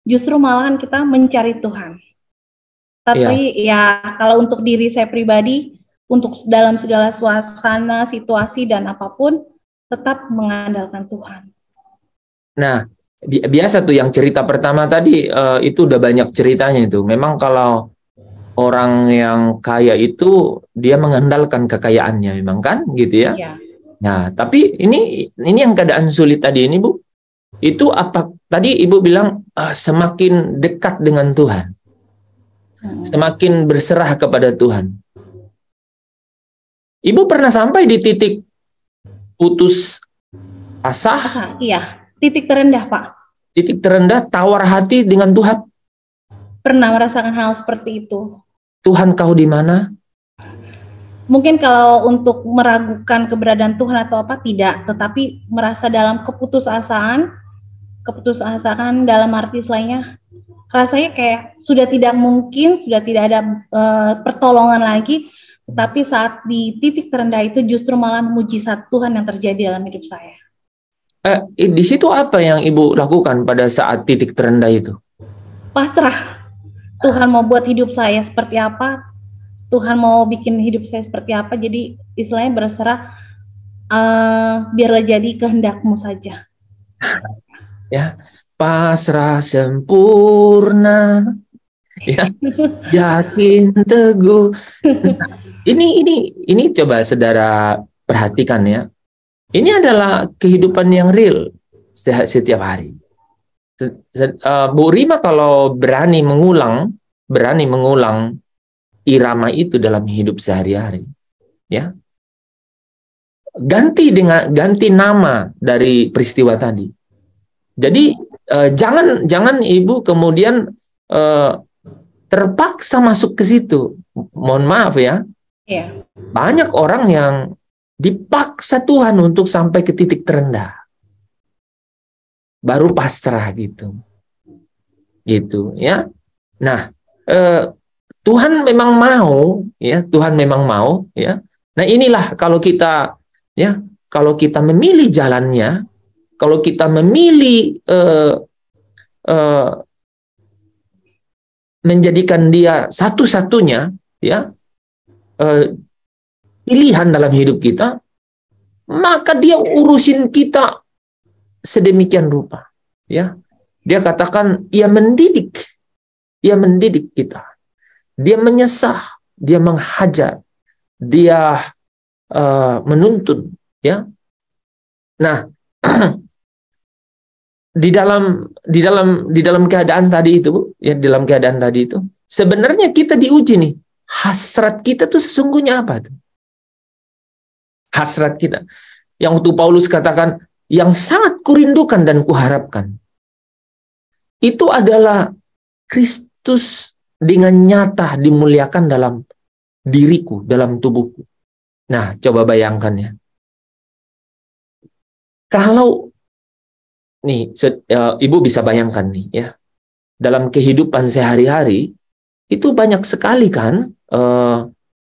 justru malahan kita mencari Tuhan. Tapi ya kalau untuk diri saya pribadi, untuk dalam segala suasana, situasi dan apapun, tetap mengandalkan Tuhan. Nah, biasa tuh yang cerita pertama tadi itu udah banyak ceritanya itu. Memang kalau orang yang kaya itu dia mengandalkan kekayaannya memang kan gitu ya. Iya. Nah, tapi ini yang keadaan sulit tadi ini Bu. Itu apa tadi Ibu bilang semakin dekat dengan Tuhan. Semakin berserah kepada Tuhan. Ibu pernah sampai di titik putus asa? Iya, titik terendah, Pak. Titik terendah, tawar hati dengan Tuhan? Pernah merasakan hal seperti itu. Tuhan, kau di mana? Mungkin kalau untuk meragukan keberadaan Tuhan atau apa, tidak. Tetapi merasa dalam keputusasaan dalam arti lainnya, rasanya kayak sudah tidak mungkin, sudah tidak ada pertolongan lagi. Tapi saat di titik terendah itu justru malah mujizat Tuhan yang terjadi dalam hidup saya. Di situ apa yang Ibu lakukan pada saat titik terendah itu? Pasrah. Tuhan mau buat hidup saya seperti apa, Tuhan mau bikin hidup saya seperti apa, jadi istilahnya berserah, biarlah jadi kehendak-Mu saja. Ya, pasrah sempurna, ya, yakin teguh. Ini coba saudara perhatikan ya. Ini adalah kehidupan yang real setiap hari. Bu Rima kalau berani mengulang irama itu dalam hidup sehari-hari, ya. Ganti nama dari peristiwa tadi. Jadi jangan Ibu kemudian terpaksa masuk ke situ. Mohon maaf ya. Iya. Banyak orang yang dipaksa Tuhan untuk sampai ke titik terendah. Baru pasrah gitu ya. Nah, Tuhan memang mau ya. Nah, inilah kalau kita memilih jalannya, kalau kita memilih menjadikan dia satu-satunya ya, pilihan dalam hidup kita, maka dia urusin kita sedemikian rupa. Ya, dia katakan, ia mendidik kita, dia menyesah, dia menghajar, dia menuntun. Ya, nah, di dalam keadaan tadi itu, ya, dalam keadaan tadi itu, sebenarnya kita diuji nih. Hasrat kita tuh sesungguhnya apa tuh? Hasrat kita. Yang waktu Paulus katakan, yang sangat kurindukan dan kuharapkan, itu adalah Kristus dengan nyata dimuliakan dalam diriku, dalam tubuhku. Nah, coba bayangkan ya. Kalau nih, Ibu bisa bayangkan nih ya, dalam kehidupan sehari-hari itu banyak sekali kan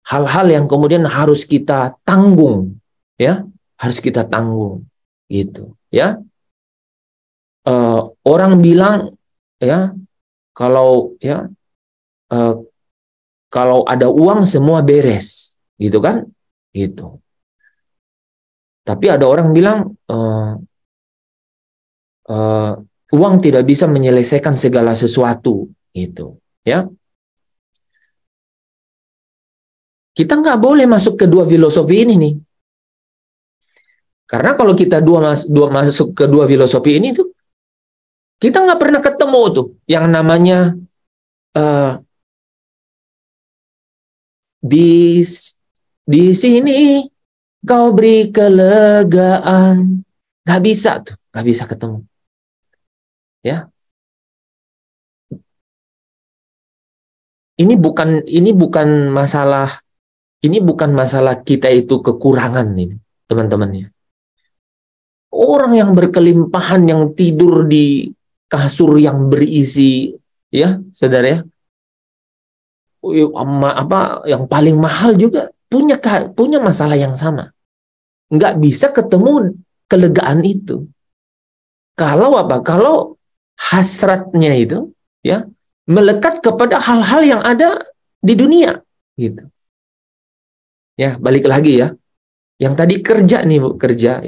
hal-hal yang kemudian harus kita tanggung, ya, harus kita tanggung, gitu, ya. Orang bilang ya, kalau ada uang semua beres, gitu kan, gitu. Tapi ada orang bilang uang tidak bisa menyelesaikan segala sesuatu, gitu, ya. Kita nggak boleh masuk ke dua filosofi ini nih, karena kalau kita masuk ke dua filosofi ini tuh, kita nggak pernah ketemu tuh yang namanya di sini kau beri kelegaan, nggak bisa tuh, nggak bisa ketemu, ya. Ini bukan masalah kita itu kekurangan nih, teman-temannya. Orang yang berkelimpahan, yang tidur di kasur yang berisi, ya, saudara ya, yang paling mahal juga punya masalah yang sama. Nggak bisa ketemu kelegaan itu. Kalau Kalau hasratnya itu, ya, melekat kepada hal-hal yang ada di dunia, gitu. Ya, balik lagi ya. Yang tadi kerja nih, Bu, kerja.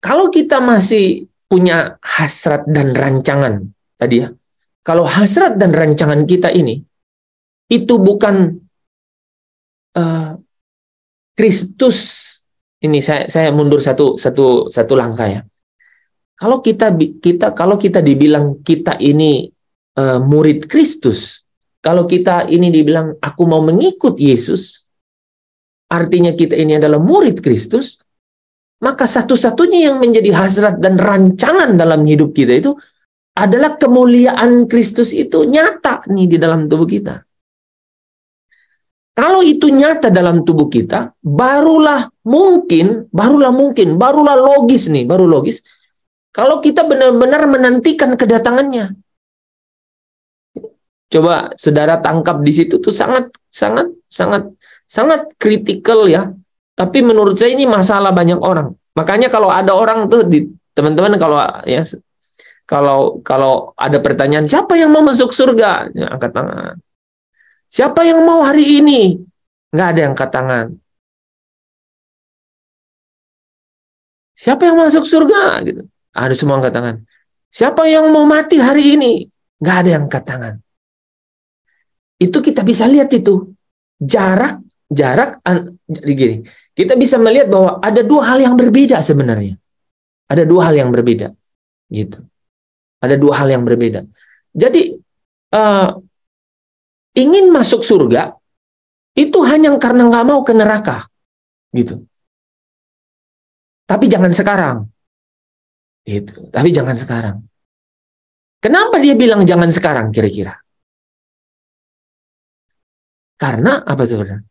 Kalau kita masih punya hasrat dan rancangan tadi ya. Kalau hasrat dan rancangan kita ini itu bukan Kristus. Ini saya mundur satu langkah ya. Kalau kita dibilang kita ini murid Kristus, kalau kita ini dibilang aku mau mengikut Yesus, artinya kita ini adalah murid Kristus, maka satu-satunya yang menjadi hasrat dan rancangan dalam hidup kita itu adalah kemuliaan Kristus itu nyata nih di dalam tubuh kita. Kalau itu nyata dalam tubuh kita, barulah logis kalau kita benar-benar menantikan kedatangannya. Coba saudara tangkap di situ tuh sangat kritikal ya. Tapi menurut saya ini masalah banyak orang. Makanya kalau ada orang tuh teman-teman, kalau ada pertanyaan, siapa yang mau masuk surga? Ya, angkat tangan. Siapa yang mau hari ini? Nggak ada yang angkat tangan. Siapa yang masuk surga? Gitu. Ada semua angkat tangan. Siapa yang mau mati hari ini? Nggak ada yang angkat tangan. Itu kita bisa lihat itu jarak gini. Kita bisa melihat bahwa ada dua hal yang berbeda sebenarnya. Ada dua hal yang berbeda, gitu. Ada dua hal yang berbeda. Jadi ingin masuk surga itu hanya karena nggak mau ke neraka, gitu. Tapi jangan sekarang, gitu. Tapi jangan sekarang. Kenapa dia bilang jangan sekarang kira-kira? Karena apa sebenarnya?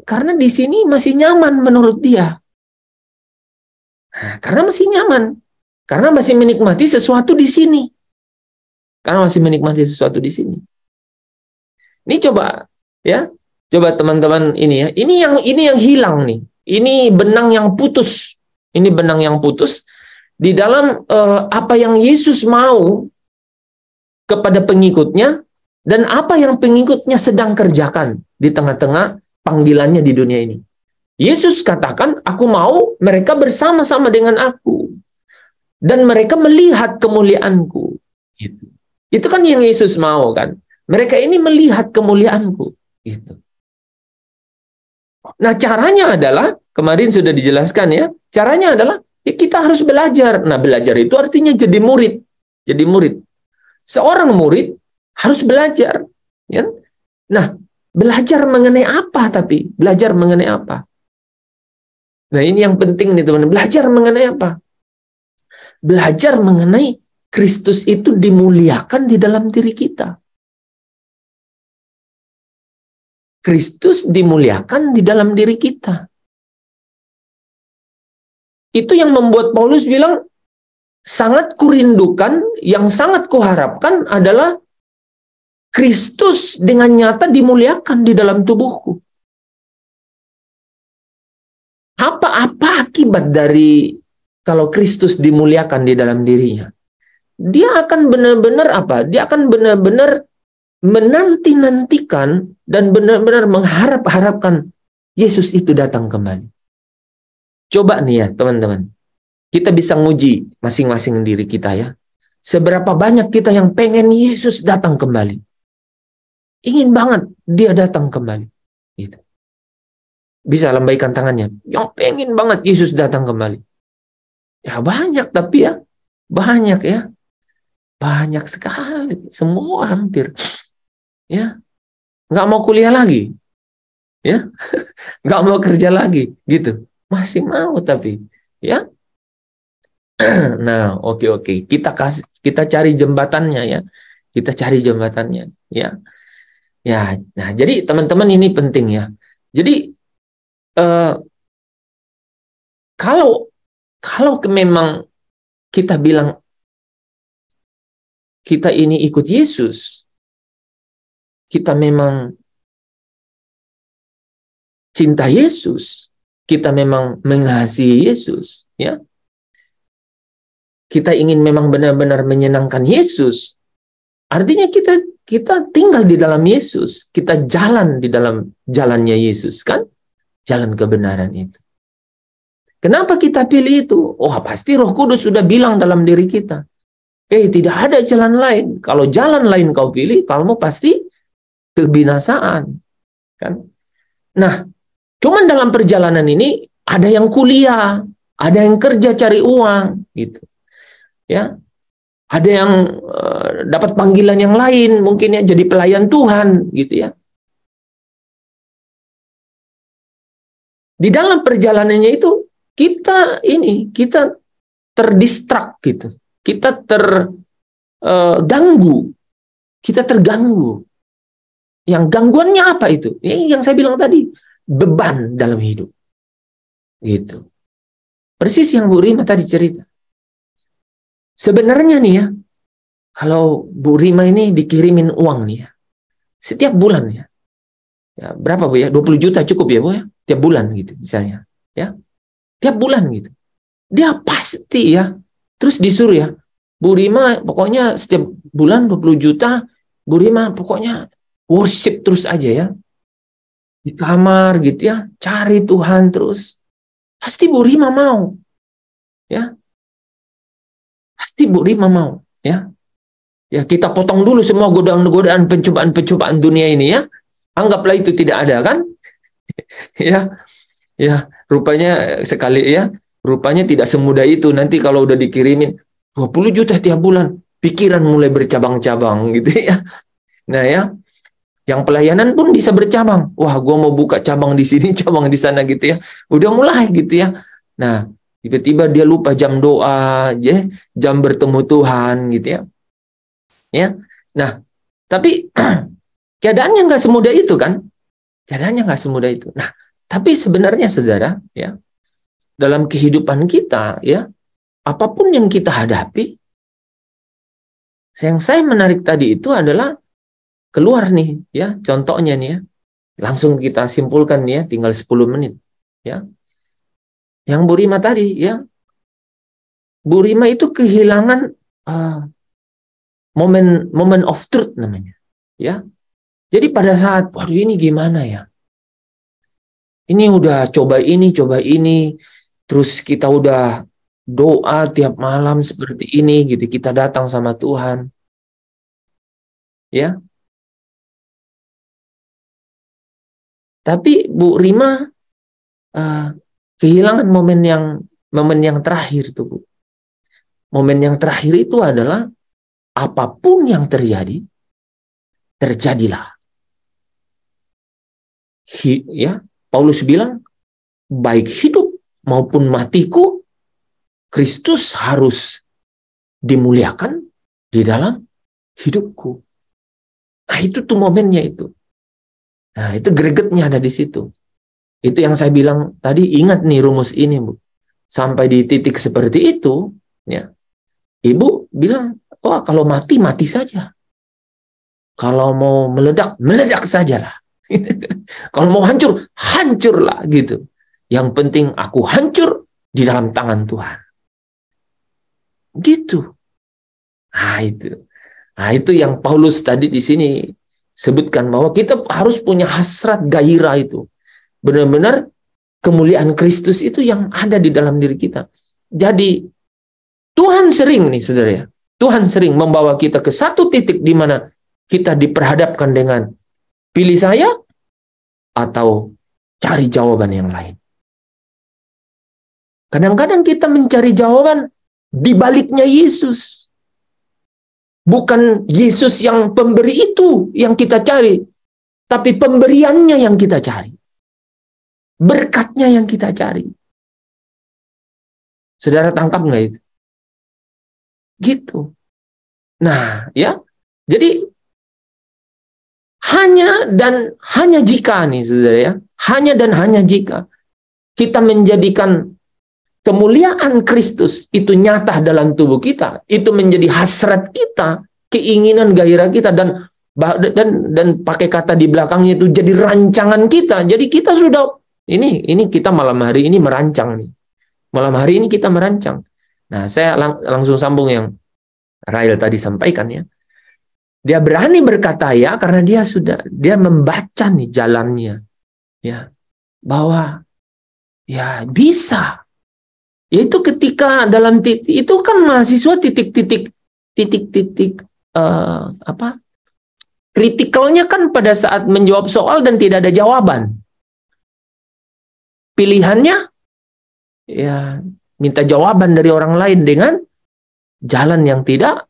Karena di sini masih nyaman menurut dia. Nah, karena masih nyaman. Karena masih menikmati sesuatu di sini. Ini coba ya. Coba teman-teman ini ya. Ini yang hilang nih. Ini benang yang putus. Di dalam apa yang Yesus mau kepada pengikutnya Dan apa yang pengikutnya sedang kerjakan di tengah-tengah panggilannya di dunia ini. Yesus katakan, aku mau mereka bersama-sama dengan aku. Dan mereka melihat kemuliaanku. Gitu. Itu kan yang Yesus mau kan. Mereka ini melihat kemuliaanku. Gitu. Nah caranya adalah, kemarin sudah dijelaskan ya, caranya adalah ya kita harus belajar. Nah belajar itu artinya jadi murid. Jadi murid. Seorang murid harus belajar. Ya? Nah, belajar mengenai apa tapi? Belajar mengenai apa? Nah, ini yang penting nih teman-teman. Belajar mengenai apa? Belajar mengenai Kristus itu dimuliakan di dalam diri kita. Kristus dimuliakan di dalam diri kita. Itu yang membuat Paulus bilang, sangat kurindukan, yang sangat kuharapkan adalah Kristus dengan nyata dimuliakan di dalam tubuhku. Apa akibat dari kalau Kristus dimuliakan di dalam dirinya? Dia akan benar-benar apa? Dia akan benar-benar menanti-nantikan dan benar-benar mengharap-harapkan Yesus itu datang kembali. Coba nih ya teman-teman, kita bisa nguji masing-masing diri kita ya. Seberapa banyak kita yang pengen Yesus datang kembali? Ingin banget dia datang kembali. Gitu. Bisa lambaikan tangannya. Yang pengen banget Yesus datang kembali. Ya banyak tapi ya. Banyak ya. Banyak sekali. Semua hampir. Ya. Nggak mau kuliah lagi. Ya. Nggak mau kerja lagi. Gitu. Masih mau tapi. Ya. Nah oke. Kita cari jembatannya ya. Kita cari jembatannya. Ya. Ya, nah jadi teman-teman ini penting ya. Jadi kalau memang kita bilang kita ini ikut Yesus, kita memang cinta Yesus, kita memang mengasihi Yesus, ya. Kita ingin memang benar-benar menyenangkan Yesus. Artinya kita tinggal di dalam Yesus, kita jalan di dalam jalannya Yesus kan? Jalan kebenaran itu. Kenapa kita pilih itu? Oh, pasti Roh Kudus sudah bilang dalam diri kita. Tidak ada jalan lain. Kalau jalan lain kau pilih, kamu pasti kebinasaan. Kan? Nah, cuman dalam perjalanan ini ada yang kuliah, ada yang kerja cari uang, gitu. Ya. Ada yang dapat panggilan yang lain, mungkin ya jadi pelayan Tuhan, gitu ya. Di dalam perjalanannya itu kita terdistrak gitu, kita terganggu, kita terganggu. Yang gangguannya apa itu? Ini yang saya bilang tadi, beban dalam hidup, gitu. Persis yang Bu Rima tadi cerita. Sebenarnya nih ya, kalau Bu Rima ini dikirimin uang nih ya, setiap bulan ya, berapa Bu ya? 20 juta cukup ya Bu ya? Tiap bulan gitu misalnya, ya. Tiap bulan gitu. Dia pasti ya, terus disuruh ya, Bu Rima pokoknya setiap bulan 20 juta, Bu Rima pokoknya worship terus aja ya. Di kamar gitu ya, cari Tuhan terus. Pasti Bu Rima mau. Ya. Pasti Bu Rima mau, ya. Ya, kita potong dulu semua godaan-godaan pencobaan-pencobaan dunia ini ya. Anggaplah itu tidak ada kan? Ya. Ya, rupanya sekali ya, rupanya tidak semudah itu. Nanti kalau udah dikirimin 20 juta tiap bulan, pikiran mulai bercabang-cabang gitu ya. Nah, ya. Yang pelayanan pun bisa bercabang. Wah, gue mau buka cabang di sini, cabang di sana gitu ya. Udah mulai gitu ya. Nah, tiba-tiba dia lupa jam doa, jam bertemu Tuhan gitu ya. Ya. Nah, tapi keadaannya nggak semudah itu kan? Keadaannya nggak semudah itu. Nah, tapi sebenarnya saudara, ya, dalam kehidupan kita, ya, apapun yang kita hadapi, yang saya menarik tadi itu adalah keluar nih, ya, contohnya nih ya, langsung kita simpulkan nih ya, tinggal 10 menit, ya. Yang Bu Rima tadi, ya, Bu Rima itu kehilangan moment of truth namanya. Ya. Jadi pada saat, waduh ini gimana ya? Ini udah coba ini, terus kita udah doa tiap malam seperti ini gitu, kita datang sama Tuhan. Ya. Tapi Bu Rima kehilangan momen yang terakhir tuh, Bu. Momen yang terakhir itu adalah apapun yang terjadi, terjadilah. Ya, Paulus bilang, baik hidup maupun matiku, Kristus harus dimuliakan di dalam hidupku. Nah, itu tuh momennya itu. Nah, itu gregetnya ada di situ. Itu yang saya bilang tadi, ingat nih rumus ini, Bu. Sampai di titik seperti itu, ya, Ibu bilang, wah kalau mati, mati saja. Kalau mau meledak, meledak sajalah. Kalau mau hancur, hancurlah gitu. Yang penting aku hancur di dalam tangan Tuhan. Gitu. Nah, itu yang Paulus tadi di sini sebutkan, bahwa kita harus punya hasrat gairah itu. Benar-benar kemuliaan Kristus itu yang ada di dalam diri kita. Jadi Tuhan sering nih, saudara ya. Tuhan sering membawa kita ke satu titik di mana kita diperhadapkan dengan pilih saya atau cari jawaban yang lain. Kadang-kadang kita mencari jawaban di baliknya Yesus. Bukan Yesus yang pemberi itu yang kita cari, tapi pemberiannya yang kita cari. Berkatnya yang kita cari. Saudara tangkap nggak itu? Gitu. Nah, ya. Jadi hanya jika nih, saudara ya, hanya jika kita menjadikan kemuliaan Kristus itu nyata dalam tubuh kita, itu menjadi hasrat kita, keinginan gairah kita, dan pakai kata di belakangnya itu jadi rancangan kita. Jadi kita sudah ini kita malam hari ini merancang nih. Malam hari ini kita merancang. Nah, saya langsung sambung yang Rael tadi sampaikan ya. Dia berani berkata ya karena dia membaca nih jalannya. Ya. Bahwa ya bisa. Yaitu ketika dalam titik itu kan mahasiswa titik-titik kritikalnya kan pada saat menjawab soal dan tidak ada jawaban. Pilihannya ya minta jawaban dari orang lain dengan jalan yang tidak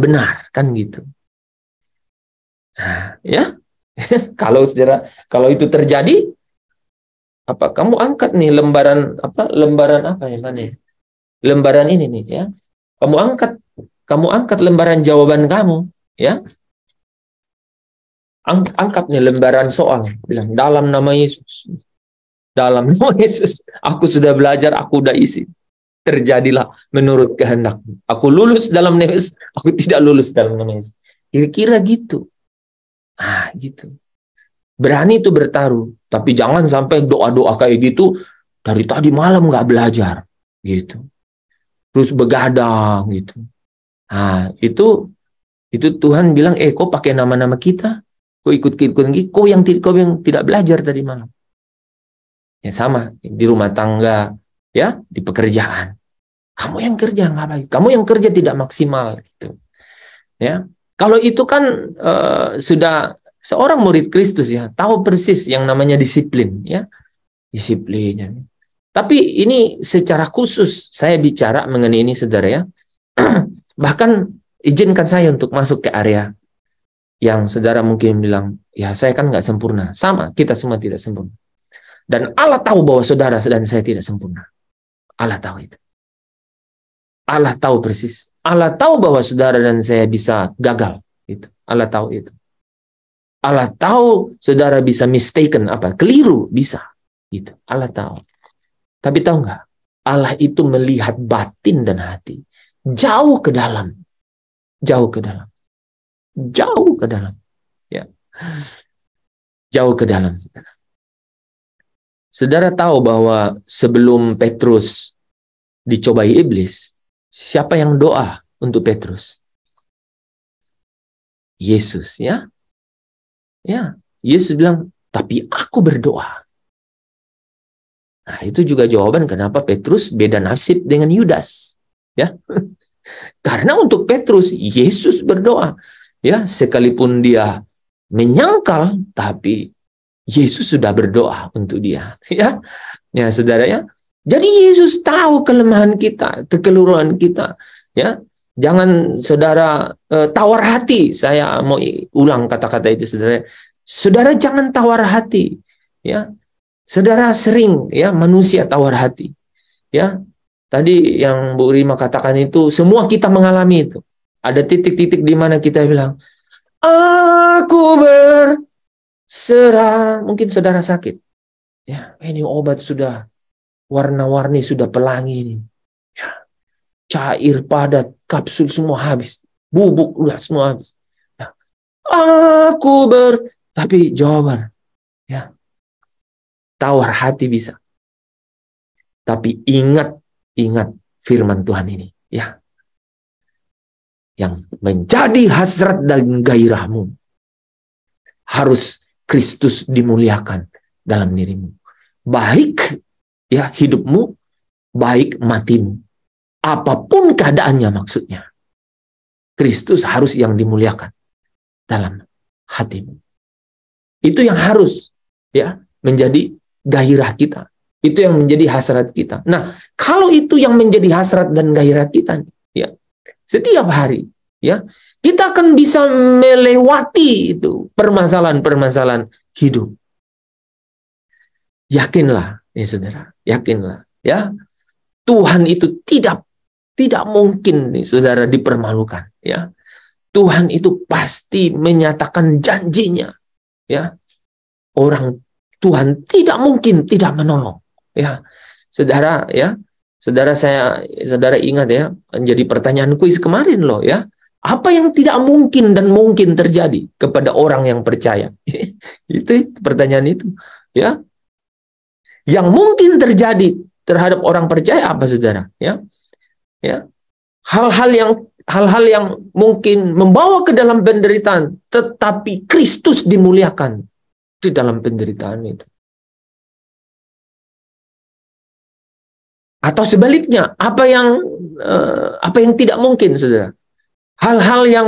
benar, kan gitu. Nah, ya. Kalau itu terjadi, kamu angkat nih lembaran ini nih ya. Kamu angkat lembaran jawaban kamu, ya. Angkat nih lembaran soal, bilang dalam nama Yesus. Dalam nama Yesus, aku sudah belajar, aku udah isi. Terjadilah menurut kehendakmu. Aku lulus dalam nama Yesus, aku tidak lulus dalam nama Yesus. Kira-kira gitu. Gitu. Berani itu bertaruh, tapi jangan sampai doa-doa kayak gitu dari tadi malam nggak belajar, gitu. Terus begadang, gitu. Itu Tuhan bilang, kok pakai nama-nama kita? Kok ikut-ikut gitu? Kok yang tidak belajar tadi malam? Ya sama di rumah tangga, ya di pekerjaan. Kamu yang kerja nggak baik, kamu yang kerja tidak maksimal, gitu. Ya, kalau itu kan sudah seorang murid Kristus ya, tahu persis yang namanya disiplin, ya, disiplinnya. Tapi ini secara khusus saya bicara mengenai ini, saudara ya. Bahkan izinkan saya untuk masuk ke area yang saudara mungkin bilang, ya saya kan nggak sempurna. Sama, kita semua tidak sempurna. Dan Allah tahu bahwa saudara dan saya tidak sempurna. Allah tahu itu. Allah tahu persis. Allah tahu bahwa saudara dan saya bisa gagal. Itu. Allah tahu itu. Allah tahu saudara bisa mistaken, keliru, bisa. Gitu. Allah tahu. Tapi tahu nggak? Allah itu melihat batin dan hati. Jauh ke dalam. Jauh ke dalam. Jauh ke dalam. Ya. Jauh ke dalam, saudara. Saudara tahu bahwa sebelum Petrus dicobai iblis, siapa yang doa untuk Petrus? Yesus, ya. Ya, Yesus bilang, tapi aku berdoa. Nah, itu juga jawaban kenapa Petrus beda nasib dengan Yudas, ya. Karena untuk Petrus, Yesus berdoa, ya, sekalipun dia menyangkal, tapi Yesus sudah berdoa untuk dia, ya. Ya, saudara, ya. Jadi Yesus tahu kelemahan kita, kekeliruan kita, ya. Jangan saudara tawar hati. Saya mau ulang kata-kata itu, saudara. Saudara jangan tawar hati, ya. Saudara sering, ya, manusia tawar hati, ya. Tadi yang Bu Rima katakan itu, semua kita mengalami itu. Ada titik-titik di mana kita bilang, aku berserah. Mungkin saudara sakit, ya. Ini obat sudah warna-warni, sudah pelangi ini, ya. Cair padat, kapsul semua habis, bubuk udah semua habis. Ya. Tapi jawaban, ya, tawar hati bisa. Tapi ingat firman Tuhan ini, ya. Yang menjadi hasrat dan gairahmu harus Kristus dimuliakan dalam dirimu. Baik, ya, hidupmu, baik matimu. Apapun keadaannya, maksudnya. Kristus harus yang dimuliakan dalam hatimu. Itu yang harus, ya, menjadi gairah kita. Itu yang menjadi hasrat kita. Nah, kalau itu yang menjadi hasrat dan gairah kita, ya, setiap hari, ya, kita akan bisa melewati itu permasalahan-permasalahan hidup. Yakinlah, ya saudara, yakinlah, ya. Tuhan itu tidak mungkin, nih, saudara, dipermalukan, ya. Tuhan itu pasti menyatakan janjinya, ya. Tuhan tidak mungkin tidak menolong, ya. Saudara, ya. Saudara ingat, ya, menjadi pertanyaan kuis kemarin loh, ya. Apa yang tidak mungkin dan mungkin terjadi kepada orang yang percaya? Itu pertanyaan itu, ya. Yang mungkin terjadi terhadap orang percaya apa, saudara? Ya. Ya, hal-hal yang mungkin membawa ke dalam penderitaan, tetapi Kristus dimuliakan di dalam penderitaan itu. Atau sebaliknya, apa yang tidak mungkin, saudara? Hal-hal yang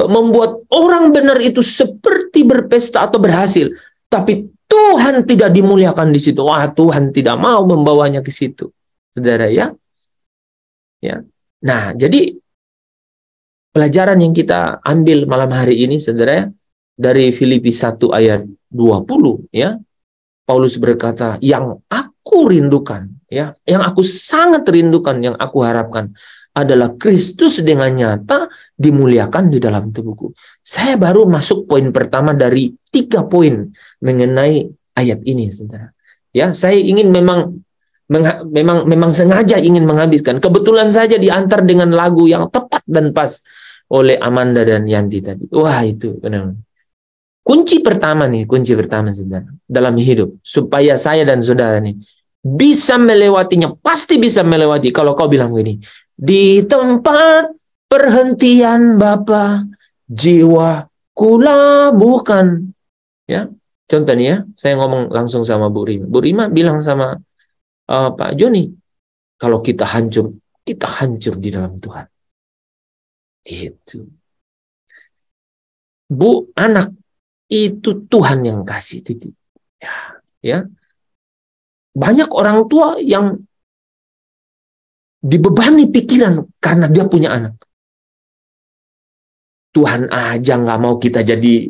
membuat orang benar itu seperti berpesta atau berhasil, tapi Tuhan tidak dimuliakan di situ. Wah, Tuhan tidak mau membawanya ke situ, saudara, ya. Ya. Nah, jadi pelajaran yang kita ambil malam hari ini, saudara, dari Filipi 1 ayat 20, ya. Paulus berkata, yang aku rindukan, ya, yang aku sangat rindukan, yang aku harapkan adalah Kristus dengan nyata dimuliakan di dalam tubuhku. Saya baru masuk poin pertama dari 3 poin mengenai ayat ini, saudara. Ya, saya ingin memang sengaja ingin menghabiskan. Kebetulan saja diantar dengan lagu yang tepat dan pas oleh Amanda dan Yanti tadi. Wah, itu benar. Kunci pertama, saudara, dalam hidup, supaya saya dan saudara nih bisa melewatinya, pasti bisa melewati. Kalau kau bilang gini, di tempat perhentian Bapa, jiwaku labuhkan. Ya, contohnya, ya, saya ngomong langsung sama Bu Rima. Bu Rima bilang sama Pak Joni, kalau kita hancur di dalam Tuhan. Gitu. Bu, anak itu Tuhan yang kasih titip. Ya. Banyak orang tua yang dibebani pikiran karena dia punya anak. Tuhan aja nggak mau kita jadi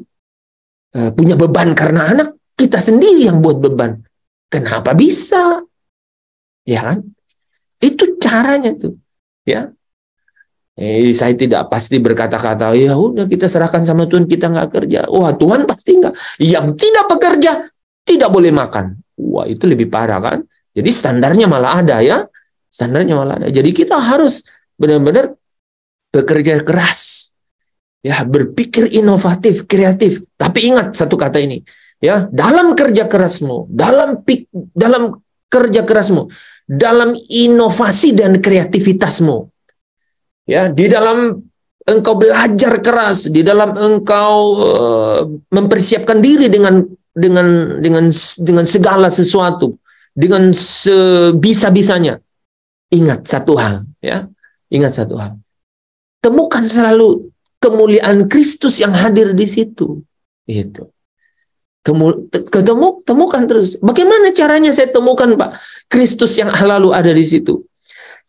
punya beban karena anak, kita sendiri yang buat beban. Kenapa bisa? Ya kan? Itu caranya tuh, ya. Saya tidak pasti berkata-kata, ya udah kita serahkan sama Tuhan, kita nggak kerja. Wah, Tuhan pasti nggak. Yang tidak bekerja tidak boleh makan. Wah, itu lebih parah kan? Jadi standarnya malah ada, ya. Standarnya malah ada. Jadi kita harus benar-benar bekerja keras, ya, berpikir inovatif, kreatif. Tapi ingat satu kata ini, ya, dalam kerja kerasmu, dalam kerja kerasmu, dalam inovasi dan kreativitasmu, ya, di dalam engkau belajar keras, di dalam engkau mempersiapkan diri dengan segala sesuatu, dengan sebisa-bisanya. Ingat satu hal, ya. Ingat satu hal. Temukan selalu kemuliaan Kristus yang hadir di situ. Itu. Temukan terus. Bagaimana caranya saya temukan, Pak, Kristus yang lalu ada di situ?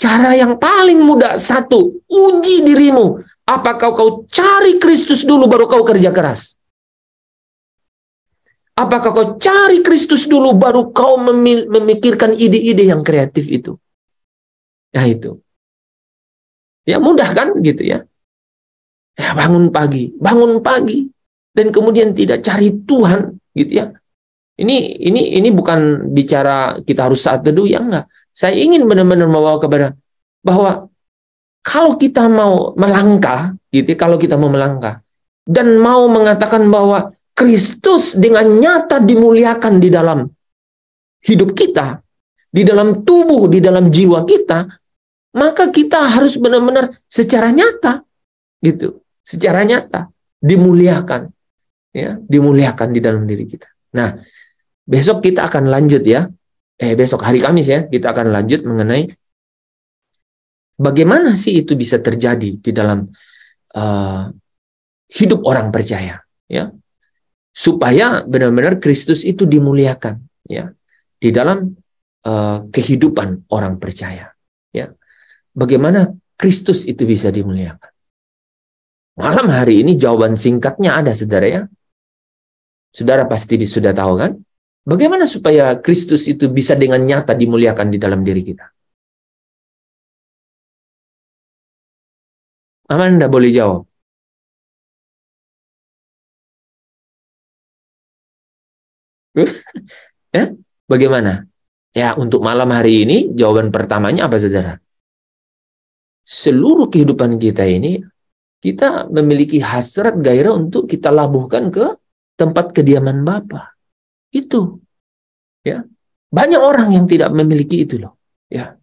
Cara yang paling mudah, satu, uji dirimu. Apakah kau cari Kristus dulu baru kau kerja keras? Apakah kau cari Kristus dulu baru kau memikirkan ide-ide yang kreatif itu? Nah itu. Ya mudah kan gitu ya. Ya bangun pagi dan kemudian tidak cari Tuhan gitu ya. Ini bukan bicara kita harus saat teduh, ya enggak. Saya ingin benar-benar membawa kepada bahwa kalau kita mau melangkah gitu, kalau kita mau melangkah dan mau mengatakan bahwa Kristus dengan nyata dimuliakan di dalam hidup kita, di dalam tubuh, di dalam jiwa kita, maka kita harus benar-benar secara nyata gitu, secara nyata dimuliakan, ya, dimuliakan di dalam diri kita. Nah, besok kita akan lanjut ya. Besok hari Kamis ya, kita akan lanjut mengenai bagaimana sih itu bisa terjadi di dalam hidup orang percaya, ya, supaya benar-benar Kristus itu dimuliakan, ya, di dalam kehidupan orang percaya, ya. Bagaimana Kristus itu bisa dimuliakan? Malam hari ini jawaban singkatnya ada, saudara ya. Saudara pasti sudah tahu kan? Bagaimana supaya Kristus itu bisa dengan nyata dimuliakan di dalam diri kita? Aman, Anda boleh jawab. Ya, bagaimana? Ya, untuk malam hari ini jawaban pertamanya apa, saudara? Seluruh kehidupan kita ini, kita memiliki hasrat gairah untuk kita labuhkan ke tempat kediaman Bapa. Itu. Ya. Banyak orang yang tidak memiliki itu loh. Ya.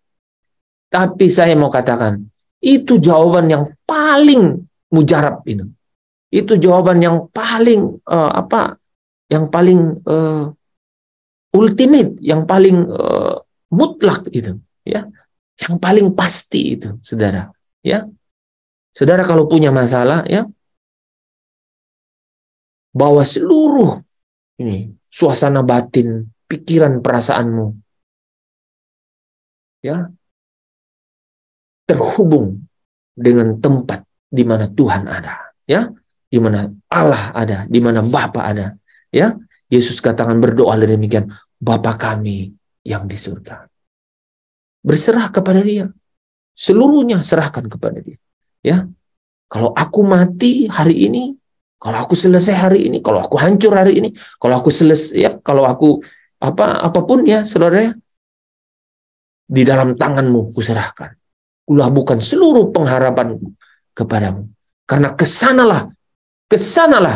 Tapi saya mau katakan, itu jawaban yang paling mujarab itu. Itu jawaban yang paling yang paling ultimate, yang paling mutlak itu, ya. Yang paling pasti itu, saudara, ya. Saudara kalau punya masalah, ya, bawa seluruh ini suasana batin, pikiran, perasaanmu, ya, terhubung dengan tempat di mana Tuhan ada, ya, di mana Allah ada, di mana Bapa ada, ya. Yesus katakan berdoa demikian, Bapa kami yang di surga. Berserah kepada Dia. Seluruhnya serahkan kepada Dia. Ya. Kalau aku mati hari ini, kalau aku selesai hari ini, kalau aku hancur hari ini, kalau aku selesai, ya, kalau aku apapun ya, saudara, di dalam tanganmu kuserahkan. Kulabuhkan seluruh pengharapanku kepadamu. Karena kesanalah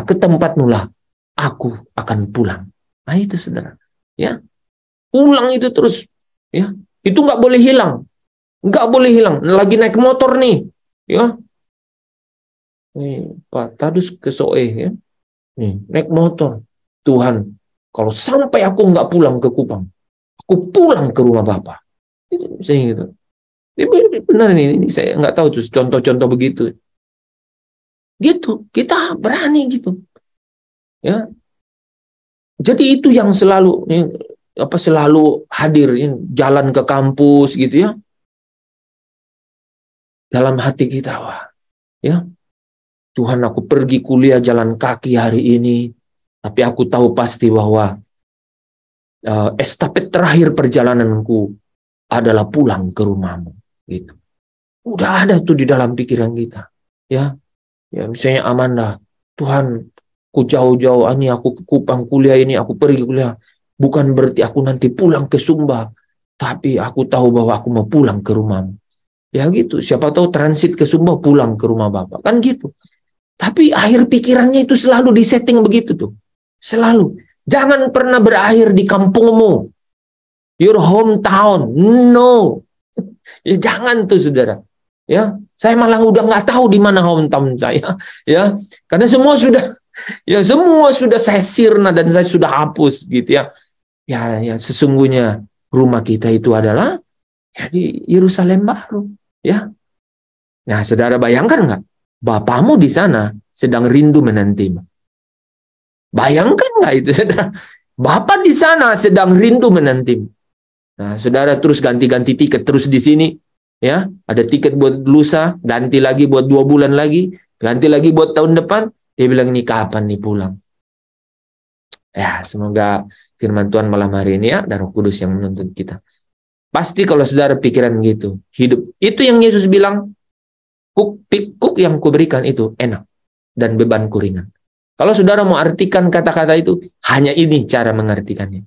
ke tempatmu lah aku akan pulang. Nah itu, saudara. Ya. Pulang itu terus, ya. Itu nggak boleh hilang. Nggak boleh hilang. Lagi naik motor nih, ya. Pak Tadus ke Soe, ya. Nih, naik motor. Tuhan, kalau sampai aku nggak pulang ke Kupang, aku pulang ke rumah Bapak. Itu misalnya gitu. Benar ini saya nggak tahu tuh contoh-contoh begitu. Gitu, kita berani gitu. Ya. Jadi itu yang selalu selalu hadir, jalan ke kampus gitu ya. Dalam hati kita, wah, ya. Tuhan, aku pergi kuliah jalan kaki hari ini, tapi aku tahu pasti bahwa estafet terakhir perjalananku adalah pulang ke rumahmu, gitu. Udah ada tuh di dalam pikiran kita, ya. Ya misalnya Amanda, Tuhan, aku jauh-jauh ini, aku ke Kupang kuliah ini, aku pergi kuliah. Bukan berarti aku nanti pulang ke Sumba, tapi aku tahu bahwa aku mau pulang ke rumahmu. Ya gitu, siapa tahu transit ke Sumba, pulang ke rumah Bapak. Kan gitu. Tapi akhir pikirannya itu selalu disetting begitu tuh. Selalu. Jangan pernah berakhir di kampungmu. Your hometown. No. Ya jangan tuh, saudara. Ya. Saya malah udah nggak tahu di mana hometown saya, ya, karena semua sudah saya sirna dan saya sudah hapus, gitu ya. Ya, sesungguhnya rumah kita itu adalah ya di Yerusalem baru, ya. Nah, saudara bayangkan nggak? Bapamu di sana sedang rindu menantimu. Bayangkan nggak itu, saudara? Bapak di sana sedang rindu menantimu. Nah, saudara terus ganti-ganti tiket terus di sini, ya. Ada tiket buat lusa, ganti lagi buat 2 bulan lagi, ganti lagi buat tahun depan. Dia bilang, ini kapan nih pulang? Ya, semoga firman Tuhan malam hari ini, ya, dan Roh Kudus yang menuntun kita. Pasti kalau saudara pikiran gitu, hidup. Itu yang Yesus bilang, kuk yang kuberikan itu enak dan bebanku ringan. Kalau saudara mau artikan kata-kata itu, hanya ini cara mengartikannya.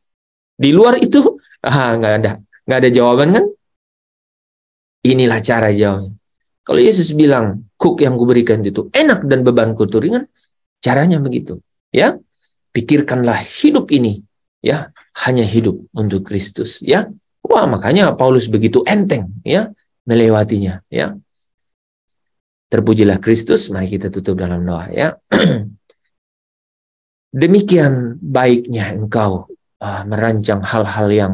Di luar itu, nggak ada jawaban kan? Inilah cara jawabnya. Kalau Yesus bilang, kuk yang kuberikan itu enak dan bebanku itu ringan, caranya begitu. Ya, pikirkanlah hidup ini, ya, hanya hidup untuk Kristus. Ya, wah, makanya Paulus begitu enteng, ya, melewatinya. Ya, terpujilah Kristus. Mari kita tutup dalam doa, ya. Demikian baiknya engkau merancang hal-hal yang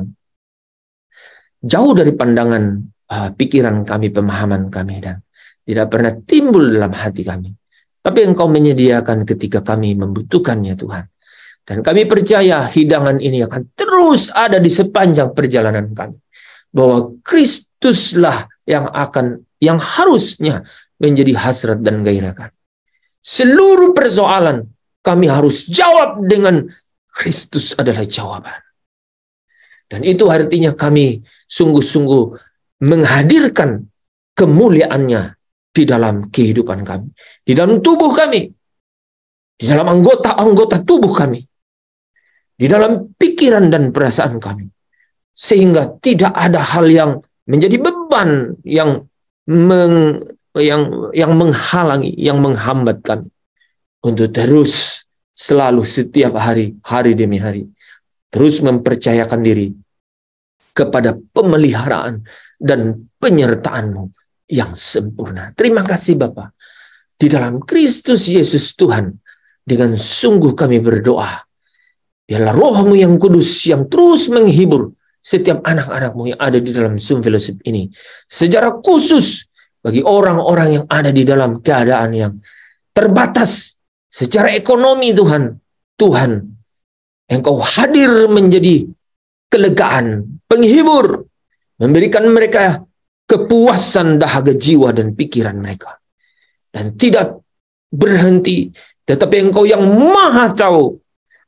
jauh dari pandangan pikiran kami, pemahaman kami, dan tidak pernah timbul dalam hati kami. Tapi engkau menyediakan ketika kami membutuhkannya, Tuhan. Dan kami percaya hidangan ini akan terus ada di sepanjang perjalanan kami. Bahwa Kristuslah yang harusnya menjadi hasrat dan gairah kami. Seluruh persoalan kami harus jawab dengan Kristus adalah jawaban. Dan itu artinya kami sungguh-sungguh menghadirkan kemuliaannya di dalam kehidupan kami. Di dalam tubuh kami. Di dalam anggota-anggota tubuh kami. Di dalam pikiran dan perasaan kami. Sehingga tidak ada hal yang menjadi beban yang menghalangi, yang menghambat kami. Untuk terus selalu setiap hari demi hari terus mempercayakan diri kepada pemeliharaan dan penyertaan-Mu yang sempurna. Terima kasih Bapa. Di dalam Kristus Yesus Tuhan, dengan sungguh kami berdoa. Biarlah Roh-Mu yang kudus yang terus menghibur setiap anak-anak-Mu yang ada di dalam Zoom Fellowship ini. Secara khusus bagi orang-orang yang ada di dalam keadaan yang terbatas secara ekonomi, Tuhan, Engkau hadir menjadi kelegaan, penghibur, memberikan mereka kepuasan dahaga jiwa dan pikiran mereka. Dan tidak berhenti, tetapi Engkau yang maha tahu,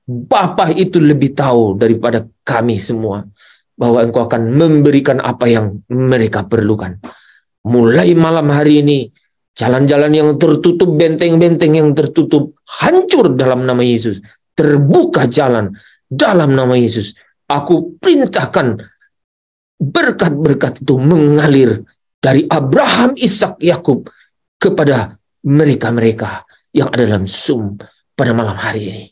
Bapa itu lebih tahu daripada kami semua, bahwa Engkau akan memberikan apa yang mereka perlukan. Mulai malam hari ini, jalan-jalan yang tertutup, benteng-benteng yang tertutup, hancur dalam nama Yesus. Terbuka jalan dalam nama Yesus. Aku perintahkan berkat-berkat itu mengalir dari Abraham, Ishak, Yakub kepada mereka-mereka yang ada dalam Zoom pada malam hari ini.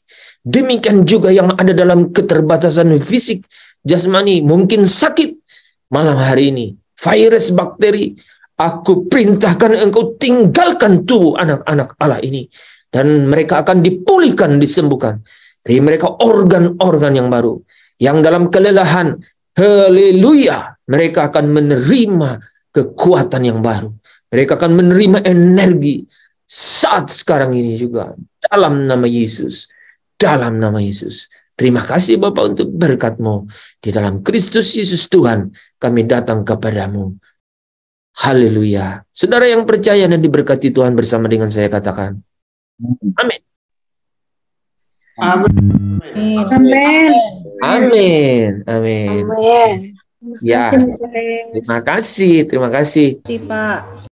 Demikian juga yang ada dalam keterbatasan fisik, jasmani, mungkin sakit malam hari ini. Virus, bakteri, aku perintahkan Engkau tinggalkan tubuh anak-anak Allah ini. Dan mereka akan dipulihkan, disembuhkan. Beri mereka organ-organ yang baru. Yang dalam kelelahan, haleluya, mereka akan menerima kekuatan yang baru. Mereka akan menerima energi saat sekarang ini juga. Dalam nama Yesus. Dalam nama Yesus. Terima kasih Bapak untuk berkat-Mu. Di dalam Kristus Yesus Tuhan, kami datang kepadamu. Haleluya. Saudara yang percaya dan diberkati Tuhan bersama dengan saya katakan, amin. Amin. Amin. Amin. Amin. Amin. Ya. Terima kasih. Terima kasih Pak.